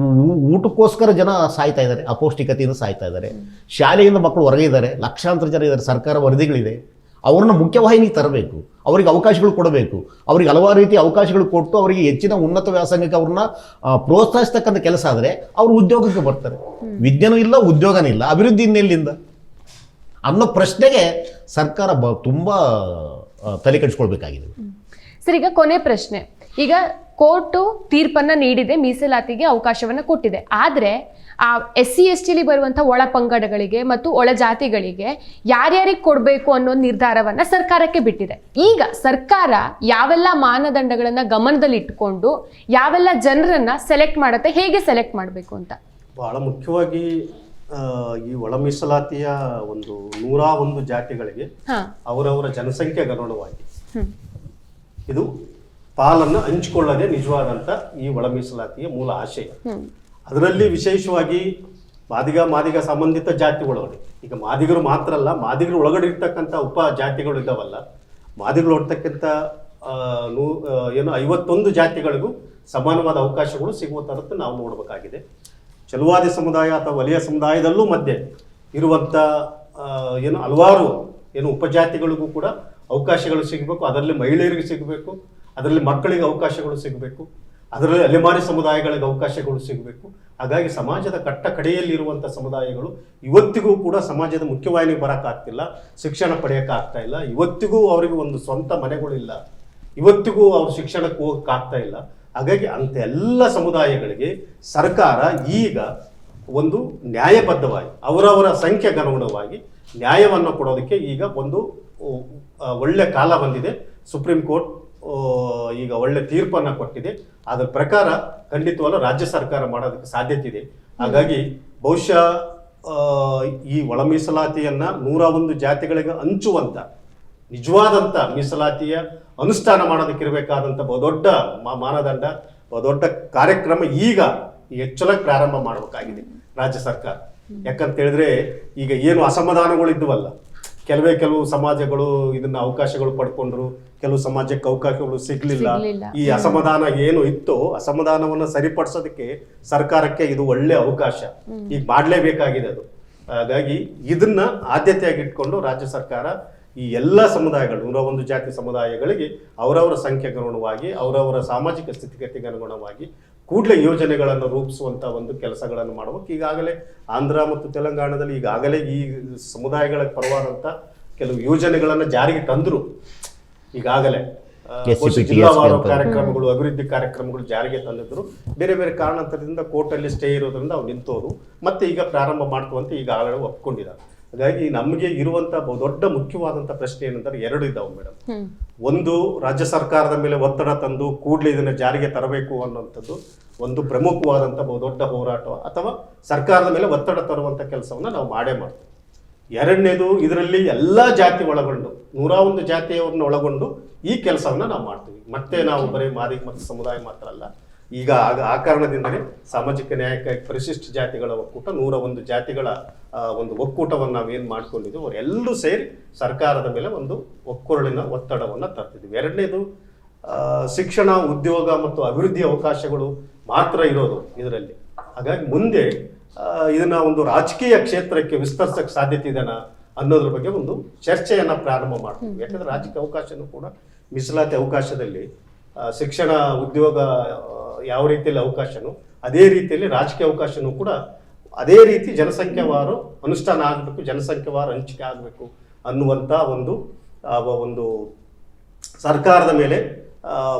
ಊಟಕ್ಕೋಸ್ಕರ ಜನ ಸಾಯ್ತಾ ಇದ್ದಾರೆ, ಅಪೌಷ್ಟಿಕತೆಯಿಂದ ಸಾಯ್ತಾ ಇದ್ದಾರೆ, ಶಾಲೆಯಿಂದ ಮಕ್ಕಳು ಹೊರಗೆ ಇದ್ದಾರೆ, ಲಕ್ಷಾಂತರ ಜನ ಇದ್ದಾರೆ, ಸರ್ಕಾರ ವರದಿಗಳಿದೆ. ಅವ್ರನ್ನ ಮುಖ್ಯವಾಹಿನಿಗೆ ತರಬೇಕು, ಅವರಿಗೆ ಅವಕಾಶಗಳು ಕೊಡಬೇಕು, ಅವ್ರಿಗೆ ಹಲವಾರು ರೀತಿಯ ಅವಕಾಶಗಳು ಕೊಟ್ಟು ಅವರಿಗೆ ಹೆಚ್ಚಿನ ಉನ್ನತ ವ್ಯಾಸಂಗಕ್ಕೆ ಅವ್ರನ್ನ ಪ್ರೋತ್ಸಾಹಿಸ್ತಕ್ಕಂಥ ಕೆಲಸ ಆದರೆ ಅವರು ಉದ್ಯೋಗಕ್ಕೆ ಬರ್ತಾರೆ. ವಿದ್ಯೆನೂ ಇಲ್ಲ, ಉದ್ಯೋಗನೂ ಇಲ್ಲ, ಅಭಿವೃದ್ಧಿ ಇನ್ನೆಲ್ಲಿಂದ ಅನ್ನೋ ಪ್ರಶ್ನೆಗೆ ಸರ್ಕಾರ ತುಂಬ ತಲೆ ಕೆಡಿಸ್ಕೊಳ್ಬೇಕಾಗಿದೆ. ಸರ್, ಈಗ ಕೊನೆ ಪ್ರಶ್ನೆ. ಈಗ ಕೋರ್ಟು ತೀರ್ಪನ್ನ ನೀಡಿದೆ, ಮೀಸಲಾತಿಗೆ ಅವಕಾಶವನ್ನ ಕೊಟ್ಟಿದೆ. ಆದರೆ ಆ SC/ST ಬರುವಂಥ ಒಳ ಪಂಗಡಗಳಿಗೆ ಮತ್ತು ಒಳ ಜಾತಿಗಳಿಗೆ ಯಾರ್ಯಾರಿಗೆ ಕೊಡಬೇಕು ಅನ್ನೋ ನಿರ್ಧಾರವನ್ನ ಸರ್ಕಾರಕ್ಕೆ ಬಿಟ್ಟಿದೆ. ಈಗ ಸರ್ಕಾರ ಯಾವೆಲ್ಲ ಮಾನದಂಡಗಳನ್ನ ಗಮನದಲ್ಲಿಟ್ಟುಕೊಂಡು ಯಾವೆಲ್ಲ ಜನರನ್ನ ಸೆಲೆಕ್ಟ್ ಮಾಡುತ್ತೆ, ಹೇಗೆ ಸೆಲೆಕ್ಟ್ ಮಾಡಬೇಕು ಅಂತ? ಬಹಳ ಮುಖ್ಯವಾಗಿ ಈ ಒಳ ಮೀಸಲಾತಿಯ ಒಂದು 101 ಜಾತಿಗಳಿಗೆ ಅವರವರ ಜನಸಂಖ್ಯೆಗೆ ಅನುಗುಣವಾಗಿ ಇದು ಪಾಲನ್ನು ಹಂಚಿಕೊಳ್ಳದೆ ನಿಜವಾದಂಥ ಈ ಒಳ ಮೀಸಲಾತಿಯ ಮೂಲ ಆಶಯ. ಅದರಲ್ಲಿ ವಿಶೇಷವಾಗಿ ಮಾದಿಗ ಸಂಬಂಧಿತ ಜಾತಿಗಳೊಳಗೆ, ಈಗ ಮಾದಿಗರು ಮಾತ್ರ ಅಲ್ಲ, ಮಾದಿಗರು ಒಳಗಡೆ ಇರ್ತಕ್ಕಂಥ ಉಪ ಜಾತಿಗಳು ಇದ್ದಾವಲ್ಲ, ಮಾದಿಗರು ಇರ್ತಕ್ಕಂಥ 51 ಜಾತಿಗಳಿಗೂ ಸಮಾನವಾದ ಅವಕಾಶಗಳು ಸಿಗುವ ಥರದ್ದು ನಾವು ನೋಡಬೇಕಾಗಿದೆ. ಚಲುವಾದಿ ಸಮುದಾಯ ಅಥವಾ ವಲಯ ಸಮುದಾಯದಲ್ಲೂ ಮಧ್ಯೆ ಇರುವಂಥ ಹಲವಾರು ಉಪಜಾತಿಗಳಿಗೂ ಕೂಡ ಅವಕಾಶಗಳು ಸಿಗಬೇಕು. ಅದರಲ್ಲಿ ಮಹಿಳೆಯರಿಗೆ ಸಿಗಬೇಕು, ಅದರಲ್ಲಿ ಮಕ್ಕಳಿಗೆ ಅವಕಾಶಗಳು ಸಿಗಬೇಕು, ಅದರಲ್ಲಿ ಅಲೆಮಾರಿ ಸಮುದಾಯಗಳಿಗೆ ಅವಕಾಶಗಳು ಸಿಗಬೇಕು. ಹಾಗಾಗಿ ಸಮಾಜದ ಕಟ್ಟ ಕಡೆಯಲ್ಲಿರುವಂಥ ಸಮುದಾಯಗಳು ಇವತ್ತಿಗೂ ಕೂಡ ಸಮಾಜದ ಮುಖ್ಯವಾಹಿನಿಗೆ ಬರೋಕ್ಕಾಗ್ತಿಲ್ಲ, ಶಿಕ್ಷಣ ಪಡೆಯೋಕ್ಕಾಗ್ತಾ ಇಲ್ಲ, ಇವತ್ತಿಗೂ ಅವರಿಗೆ ಒಂದು ಸ್ವಂತ ಮನೆಗಳಿಲ್ಲ, ಇವತ್ತಿಗೂ ಅವ್ರು ಶಿಕ್ಷಣಕ್ಕೆ ಹೋಗೋಕ್ಕಾಗ್ತಾ ಇಲ್ಲ. ಹಾಗಾಗಿ ಅಂಥ ಎಲ್ಲ ಸಮುದಾಯಗಳಿಗೆ ಸರ್ಕಾರ ಈಗ ಒಂದು ನ್ಯಾಯಬದ್ಧವಾಗಿ ಅವರವರ ಸಂಖ್ಯೆಗೆ ಅನುಗುಣವಾಗಿ ನ್ಯಾಯವನ್ನು ಕೊಡೋದಕ್ಕೆ ಈಗ ಒಂದು ಒಳ್ಳೆ ಕಾಲ ಬಂದಿದೆ. ಸುಪ್ರೀಂ ಕೋರ್ಟ್ ಈಗ ಒಳ್ಳೆ ತೀರ್ಪನ್ನು ಕೊಟ್ಟಿದೆ. ಅದರ ಪ್ರಕಾರ ಖಂಡಿತವಲ್ಲ ರಾಜ್ಯ ಸರ್ಕಾರ ಮಾಡೋದಕ್ಕೆ ಸಾಧ್ಯತೆ ಇದೆ. ಹಾಗಾಗಿ ಬಹುಶಃ ಈ ಒಳ ಮೀಸಲಾತಿಯನ್ನ 101 ಜಾತಿಗಳಿಗೆ ಹಂಚುವಂತ ನಿಜವಾದಂಥ ಮೀಸಲಾತಿಯ ಅನುಷ್ಠಾನ ಮಾಡೋದಕ್ಕಿರಬೇಕಾದಂಥ ಬಹುದೊಡ್ಡ ಮಾನದಂಡ, ಬಹುದೊಡ್ಡ ಕಾರ್ಯಕ್ರಮ ಈಗ ಹೆಚ್ಚಳಕ್ಕೆ ಪ್ರಾರಂಭ ಮಾಡಬೇಕಾಗಿದೆ ರಾಜ್ಯ ಸರ್ಕಾರ. ಯಾಕಂತ ಹೇಳಿದ್ರೆ ಈಗ ಏನು ಅಸಮಾಧಾನಗಳು ಇದ್ವಲ್ಲ, ಕೆಲವು ಸಮಾಜಗಳು ಇದನ್ನ ಅವಕಾಶಗಳು ಪಡ್ಕೊಂಡ್ರು, ಕೆಲವು ಸಮಾಜಕ್ಕೆ ಅವಕಾಶಗಳು ಸಿಗ್ಲಿಲ್ಲ. ಈ ಅಸಮಾಧಾನ ಏನು ಇತ್ತು, ಅಸಮಾಧಾನವನ್ನು ಸರಿಪಡಿಸೋದಕ್ಕೆ ಸರ್ಕಾರಕ್ಕೆ ಇದು ಒಳ್ಳೆ ಅವಕಾಶ, ಈಗ ಮಾಡಲೇಬೇಕಾಗಿದೆ ಅದು. ಹಾಗಾಗಿ ಇದನ್ನ ಆದ್ಯತೆಯಾಗಿ ಇಟ್ಕೊಂಡು ರಾಜ್ಯ ಸರ್ಕಾರ ಈ ಎಲ್ಲ ಸಮುದಾಯಗಳು 101 ಜಾತಿ ಸಮುದಾಯಗಳಿಗೆ ಅವರವರ ಸಂಖ್ಯೆಗೆ ಅನುಗುಣವಾಗಿ ಅವರವರ ಸಾಮಾಜಿಕ ಸ್ಥಿತಿಗತಿಗೆ ಅನುಗುಣವಾಗಿ ಕೂಡಲೇ ಯೋಜನೆಗಳನ್ನು ರೂಪಿಸುವಂಥ ಒಂದು ಕೆಲಸಗಳನ್ನು ಮಾಡಬೇಕು. ಈಗಾಗಲೇ ಆಂಧ್ರ ಮತ್ತು ತೆಲಂಗಾಣದಲ್ಲಿ ಈಗಾಗಲೇ ಈ ಸಮುದಾಯಗಳ ಪರವಾದಂಥ ಕೆಲವು ಯೋಜನೆಗಳನ್ನು ಜಾರಿಗೆ ತಂದರು. ಈಗಾಗಲೇ ಜಿಲ್ಲಾವಾರು ಕಾರ್ಯಕ್ರಮಗಳು, ಅಭಿವೃದ್ಧಿ ಕಾರ್ಯಕ್ರಮಗಳು ಜಾರಿಗೆ ತಂದಿದ್ರು. ಬೇರೆ ಬೇರೆ ಕಾರಣಾಂತರದಿಂದ ಕೋರ್ಟಲ್ಲಿ ಸ್ಟೇ ಇರೋದ್ರಿಂದ ಅವು ನಿಂತೋದು, ಮತ್ತೆ ಈಗ ಪ್ರಾರಂಭ ಮಾಡ್ಕುವಂತ ಈಗಾಗಲೇ ಒಪ್ಕೊಂಡಿದ್ದಾರೆ. ಹಾಗಾಗಿ ನಮಗೆ ಇರುವಂತ ದೊಡ್ಡ ಮುಖ್ಯವಾದಂತ ಪ್ರಶ್ನೆ ಏನಂದ್ರೆ 2 ಇದ್ದಾವೆ ಮೇಡಮ್. ಒಂದು, ರಾಜ್ಯ ಸರ್ಕಾರದ ಮೇಲೆ ಒತ್ತಡ ತಂದು ಕೂಡಲೇ ಇದನ್ನ ಜಾರಿಗೆ ತರಬೇಕು ಅನ್ನುವಂಥದ್ದು ಒಂದು ಪ್ರಮುಖವಾದಂಥ ಬಹುದೊಡ್ಡ ಹೋರಾಟ, ಅಥವಾ ಸರ್ಕಾರದ ಮೇಲೆ ಒತ್ತಡ ತರುವಂಥ ಕೆಲಸವನ್ನು ನಾವು ಮಾಡೇ ಮಾಡ್ತೀವಿ. 2ನೇದು, ಇದರಲ್ಲಿ ಎಲ್ಲ ಜಾತಿ ಒಳಗೊಂಡು 101 ಜಾತಿಯವ್ರನ್ನ ಒಳಗೊಂಡು ಈ ಕೆಲಸವನ್ನು ನಾವು ಮಾಡ್ತೀವಿ. ಮತ್ತೆ ನಾವು ಬರೀ ಮಾದಿಗ ಮತ್ತು ಸಮುದಾಯ ಮಾತ್ರ ಅಲ್ಲ, ಈಗ ಆ ಕಾರಣದಿಂದಲೇ ಸಾಮಾಜಿಕ ನ್ಯಾಯಕ್ಕಾಗಿ ಪರಿಶಿಷ್ಟ ಜಾತಿಗಳ ಒಕ್ಕೂಟ 101 ಜಾತಿಗಳ ಒಂದು ಒಕ್ಕೂಟವನ್ನು ನಾವೇನು ಮಾಡ್ಕೊಂಡಿದ್ದೀವಿ, ಅವರೆಲ್ಲರೂ ಸೇರಿ ಸರ್ಕಾರದ ಮೇಲೆ ಒಂದು ಒಕ್ಕೊರಳಿನ ಒತ್ತಡವನ್ನು ತರ್ತಿದ್ವಿ. 2ನೇದು, ಶಿಕ್ಷಣ, ಉದ್ಯೋಗ ಮತ್ತು ಅಭಿವೃದ್ಧಿ ಅವಕಾಶಗಳು ಮಾತ್ರ ಇರೋದು ಇದರಲ್ಲಿ. ಹಾಗಾಗಿ ಮುಂದೆ ಇದನ್ನ ಒಂದು ರಾಜಕೀಯ ಕ್ಷೇತ್ರಕ್ಕೆ ವಿಸ್ತರಿಸಕ್ಕೆ ಸಾಧ್ಯತೆ ಇದೆನಾ ಅನ್ನೋದ್ರ ಬಗ್ಗೆ ಒಂದು ಚರ್ಚೆಯನ್ನು ಪ್ರಾರಂಭ ಮಾಡ್ತೀವಿ. ಯಾಕಂದ್ರೆ ರಾಜಕೀಯ ಅವಕಾಶನೂ ಕೂಡ ಮೀಸಲಾತಿ ಅವಕಾಶದಲ್ಲಿ ಶಿಕ್ಷಣ, ಉದ್ಯೋಗ ಯಾವ ರೀತಿಯಲ್ಲಿ ಅವಕಾಶನೂ, ಅದೇ ರೀತಿಯಲ್ಲಿ ರಾಜಕೀಯ ಅವಕಾಶನೂ ಕೂಡ ಅದೇ ರೀತಿ ಜನಸಂಖ್ಯಾವಾರು ಅನುಷ್ಠಾನ ಆಗಬೇಕು, ಜನಸಂಖ್ಯಾವಾರು ಹಂಚಿಕೆ ಆಗಬೇಕು ಅನ್ನುವಂಥ ಒಂದು ಸರ್ಕಾರದ ಮೇಲೆ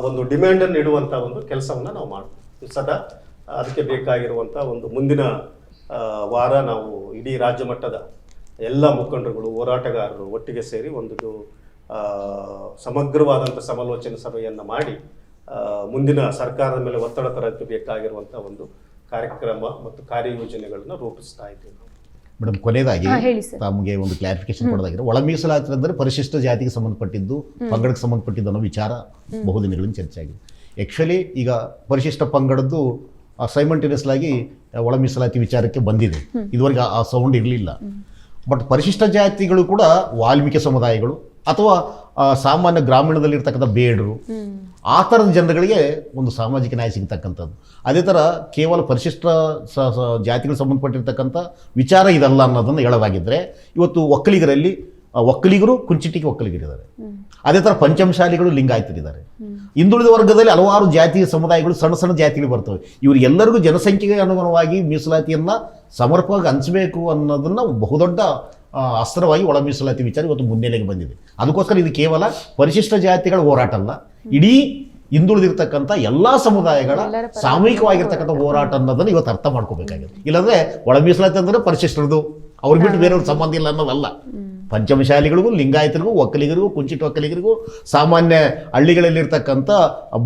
ಒಂದು ಡಿಮ್ಯಾಂಡನ್ನು ಇಡುವಂಥ ಒಂದು ಕೆಲಸವನ್ನು ನಾವು ಮಾಡ್ತೀವಿ ಸದಾ. ಅದಕ್ಕೆ ಬೇಕಾಗಿರುವಂಥ ಒಂದು ಮುಂದಿನ ವಾರ ನಾವು ಇಡೀ ರಾಜ್ಯ ಮಟ್ಟದ ಎಲ್ಲ ಮುಖಂಡರುಗಳು, ಹೋರಾಟಗಾರರು ಒಟ್ಟಿಗೆ ಸೇರಿ ಒಂದು ಸಮಗ್ರವಾದಂಥ ಸಮಾಲೋಚನೆ ಸಭೆಯನ್ನು ಮಾಡಿ ಮುಂದಿನ ಸರ್ಕಾರದ ಮೇಲೆ ಒತ್ತಡ ತರಬೇಕಾಗಿರುವಂಥ ಒಂದು ಕಾರ್ಯಕ್ರಮ ಮತ್ತು ಕಾರ್ಯಯೋಜನೆಗಳನ್ನು ರೂಪಿಸ್ತಾ ಇದ್ದೀವಿ ನಾವು. ಮೇಡಮ್, ಕೊನೆಯದಾಗಿ ಹೇಳಿ ಸರ್. ತಮಗೆ ಒಂದು ಕ್ಲಾರಿಫಿಕೇಶನ್ ಕೊಡೋದಾಗಿರೋ, ಒಳ ಮೀಸಲಾತಿ ಅಂದರೆ ಪರಿಶಿಷ್ಟ ಜಾತಿಗೆ ಸಂಬಂಧಪಟ್ಟಿದ್ದು, ಪಂಗಡಕ್ಕೆ ಸಂಬಂಧಪಟ್ಟಿದ್ದು ಅನ್ನೋ ವಿಚಾರ ಬಹುದಿನಗಳಿಂದ ಚರ್ಚೆ ಆಗಿದೆ. ಆ್ಯಕ್ಚುಲಿ ಈಗ ಪರಿಶಿಷ್ಟ ಪಂಗಡದ್ದು ಸೈಮಲ್ಟೇನಿಯಸ್ ಆಗಿ ಒಳ ಮೀಸಲಾತಿ ವಿಚಾರಕ್ಕೆ ಬಂದಿದೆ. ಇದುವರೆಗೆ ಆ ಸೌಂಡ್ ಇರಲಿಲ್ಲ. ಬಟ್ ಪರಿಶಿಷ್ಟ ಜಾತಿಗಳು ಕೂಡ ವಾಲ್ಮೀಕಿ ಸಮುದಾಯಗಳು ಅಥವಾ ಸಾಮಾನ್ಯ ಗ್ರಾಮೀಣದಲ್ಲಿರ್ತಕ್ಕಂಥ ಬೇಡರು, ಆ ಥರದ ಜನರುಗಳಿಗೆ ಒಂದು ಸಾಮಾಜಿಕ ನ್ಯಾಯ ಸಿಗ್ತಕ್ಕಂಥದ್ದು. ಅದೇ ಥರ ಕೇವಲ ಪರಿಶಿಷ್ಟ ಜಾತಿಗಳಿಗೆ ಸಂಬಂಧಪಟ್ಟಿರ್ತಕ್ಕಂಥ ವಿಚಾರ ಇದಲ್ಲ ಅನ್ನೋದನ್ನು ಹೇಳೋದಾಗಿದ್ದರೆ, ಇವತ್ತು ಒಕ್ಕಲಿಗರು ಕುಂಚಿಟಿಗೆ ಒಕ್ಕಲಿಗರಿದ್ದಾರೆ. ಅದೇ ಥರ ಪಂಚಮಶಾಲಿಗಳು ಲಿಂಗಾಯತರಿದ್ದಾರೆ. ಹಿಂದುಳಿದ ವರ್ಗದಲ್ಲಿ ಹಲವಾರು ಜಾತಿ ಸಮುದಾಯಗಳು, ಸಣ್ಣ ಸಣ್ಣ ಜಾತಿಗಳು ಬರ್ತವೆ. ಇವರಿಗೆಲ್ಲರಿಗೂ ಜನಸಂಖ್ಯೆಗೆ ಅನುಗುಣವಾಗಿ ಮೀಸಲಾತಿಯನ್ನು ಸಮರ್ಪಕವಾಗಿ ಹಂಚಬೇಕು ಅನ್ನೋದನ್ನು ಬಹುದೊಡ್ಡ ಅಸ್ತ್ರವಾಗಿ ಒಳ ಮೀಸಲಾತಿ ವಿಚಾರ ಇವತ್ತು ಮುನ್ನೆಲೆಗೆ ಬಂದಿದೆ. ಅದಕ್ಕೋಸ್ಕರ ಇದು ಕೇವಲ ಪರಿಶಿಷ್ಟ ಜಾತಿಗಳ ಹೋರಾಟ ಅಲ್ಲ, ಇಡೀ ಹಿಂದುಳಿದಿರ್ತಕ್ಕಂಥ ಎಲ್ಲ ಸಮುದಾಯಗಳ ಸಾಮೂಹಿಕವಾಗಿರ್ತಕ್ಕಂಥ ಹೋರಾಟ ಅನ್ನೋದನ್ನು ಇವತ್ತು ಅರ್ಥ ಮಾಡ್ಕೋಬೇಕಾಗಿದೆ. ಇಲ್ಲಾಂದರೆ ಒಳ ಮೀಸಲಾತಿ ಅಂದರೆ ಪರಿಶಿಷ್ಟರದು, ಅವ್ರು ಬಿಟ್ಟು ಬೇರೆಯವ್ರ ಸಂಬಂಧ ಇಲ್ಲ ಅನ್ನೋದಲ್ಲ. ಪಂಚಮಶಾಲಿಗಳಿಗೂ, ಲಿಂಗಾಯತರಿಗೂ, ಒಕ್ಕಲಿಗರಿಗೂ, ಕುಂಚಿಟ ಒಕ್ಕಲಿಗರಿಗೂ, ಸಾಮಾನ್ಯ ಹಳ್ಳಿಗಳಲ್ಲಿರ್ತಕ್ಕಂಥ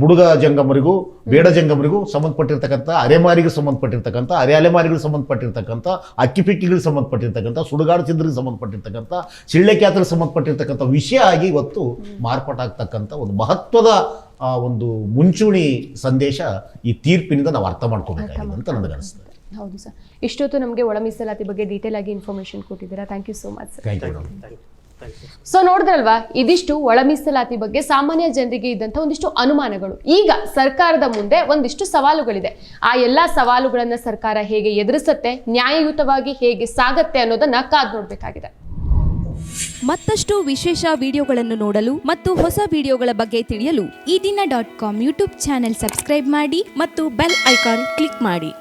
ಬುಡುಗ ಜಂಗಮರಿಗೂ, ಬೇಡ ಜಂಗಮರಿಗೂ ಸಂಬಂಧಪಟ್ಟಿರ್ತಕ್ಕಂಥ, ಅರೆಮಾರಿಗೂ ಸಂಬಂಧಪಟ್ಟಿರ್ತಕ್ಕಂಥ, ಅಲೆಮಾರಿಗೂ ಸಂಬಂಧಪಟ್ಟಿರ್ತಕ್ಕಂಥ, ಅಕ್ಕಿಪಿಕ್ಕಿಗಳಿಗೆ ಸಂಬಂಧಪಟ್ಟಿರ್ತಕ್ಕಂಥ, ಸುಡುಗಾಡು ಚಿದ್ರಿಗೆ ಸಂಬಂಧಪಟ್ಟಿರ್ತಕ್ಕಂಥ, ಸಿಳ್ಳೆಕ್ಯಾತರಿಗೆ ಸಂಬಂಧಪಟ್ಟಿರ್ತಕ್ಕಂಥ ವಿಷಯ ಆಗಿ ಇವತ್ತು ಮಾರ್ಪಾಟಾಗ್ತಕ್ಕಂಥ ಒಂದು ಮಹತ್ವದ ಒಂದು ಮುಂಚೂಣಿ ಸಂದೇಶ ಈ ತೀರ್ಪಿನಿಂದ ನಾವು ಅರ್ಥ ಮಾಡ್ಕೋಬೇಕಾಗಿದೆ ಅಂತ ನನಗೆ ಅನಿಸ್ತದೆ. ಹೌದು ಸರ್, ಇಷ್ಟೊತ್ತು ನಮಗೆ ಒಳ ಮೀಸಲಾತಿ ಬಗ್ಗೆ ಡೀಟೇಲ್ ಆಗಿ ಇನ್ಫಾರ್ಮೇಶನ್ ಕೊಟ್ಟಿದ್ದೀರಾ. Thank you so much sir. Thank you. So ನೋಡಿದ್ರಲ್ವಾ, ಇದಿಷ್ಟು ಒಳ ಮೀಸಲಾತಿ ಬಗ್ಗೆ ಸಾಮಾನ್ಯ ಜನರಿಗೆ ಇದ್ದಂಥ ಒಂದಿಷ್ಟು ಅನುಮಾನಗಳು. ಈಗ ಸರ್ಕಾರದ ಮುಂದೆ ಒಂದಿಷ್ಟು ಸವಾಲುಗಳಿದೆ. ಆ ಎಲ್ಲಾ ಸವಾಲುಗಳನ್ನ ಸರ್ಕಾರ ಹೇಗೆ ಎದುರಿಸುತ್ತೆ, ನ್ಯಾಯಯುತವಾಗಿ ಹೇಗೆ ಸಾಗತ್ತೆ ಅನ್ನೋದನ್ನ ಕಾದು ನೋಡಬೇಕಾಗಿದೆ. ಮತ್ತಷ್ಟು ವಿಶೇಷ ವಿಡಿಯೋಗಳನ್ನು ನೋಡಲು ಮತ್ತು ಹೊಸ ವಿಡಿಯೋಗಳ ಬಗ್ಗೆ ತಿಳಿಯಲು ಈ ದಿನ .com ಯೂಟ್ಯೂಬ್ ಚಾನೆಲ್ ಸಬ್ಸ್ಕ್ರೈಬ್ ಮಾಡಿ ಮತ್ತು ಬೆಲ್ ಐಕಾನ್ ಕ್ಲಿಕ್ ಮಾಡಿ.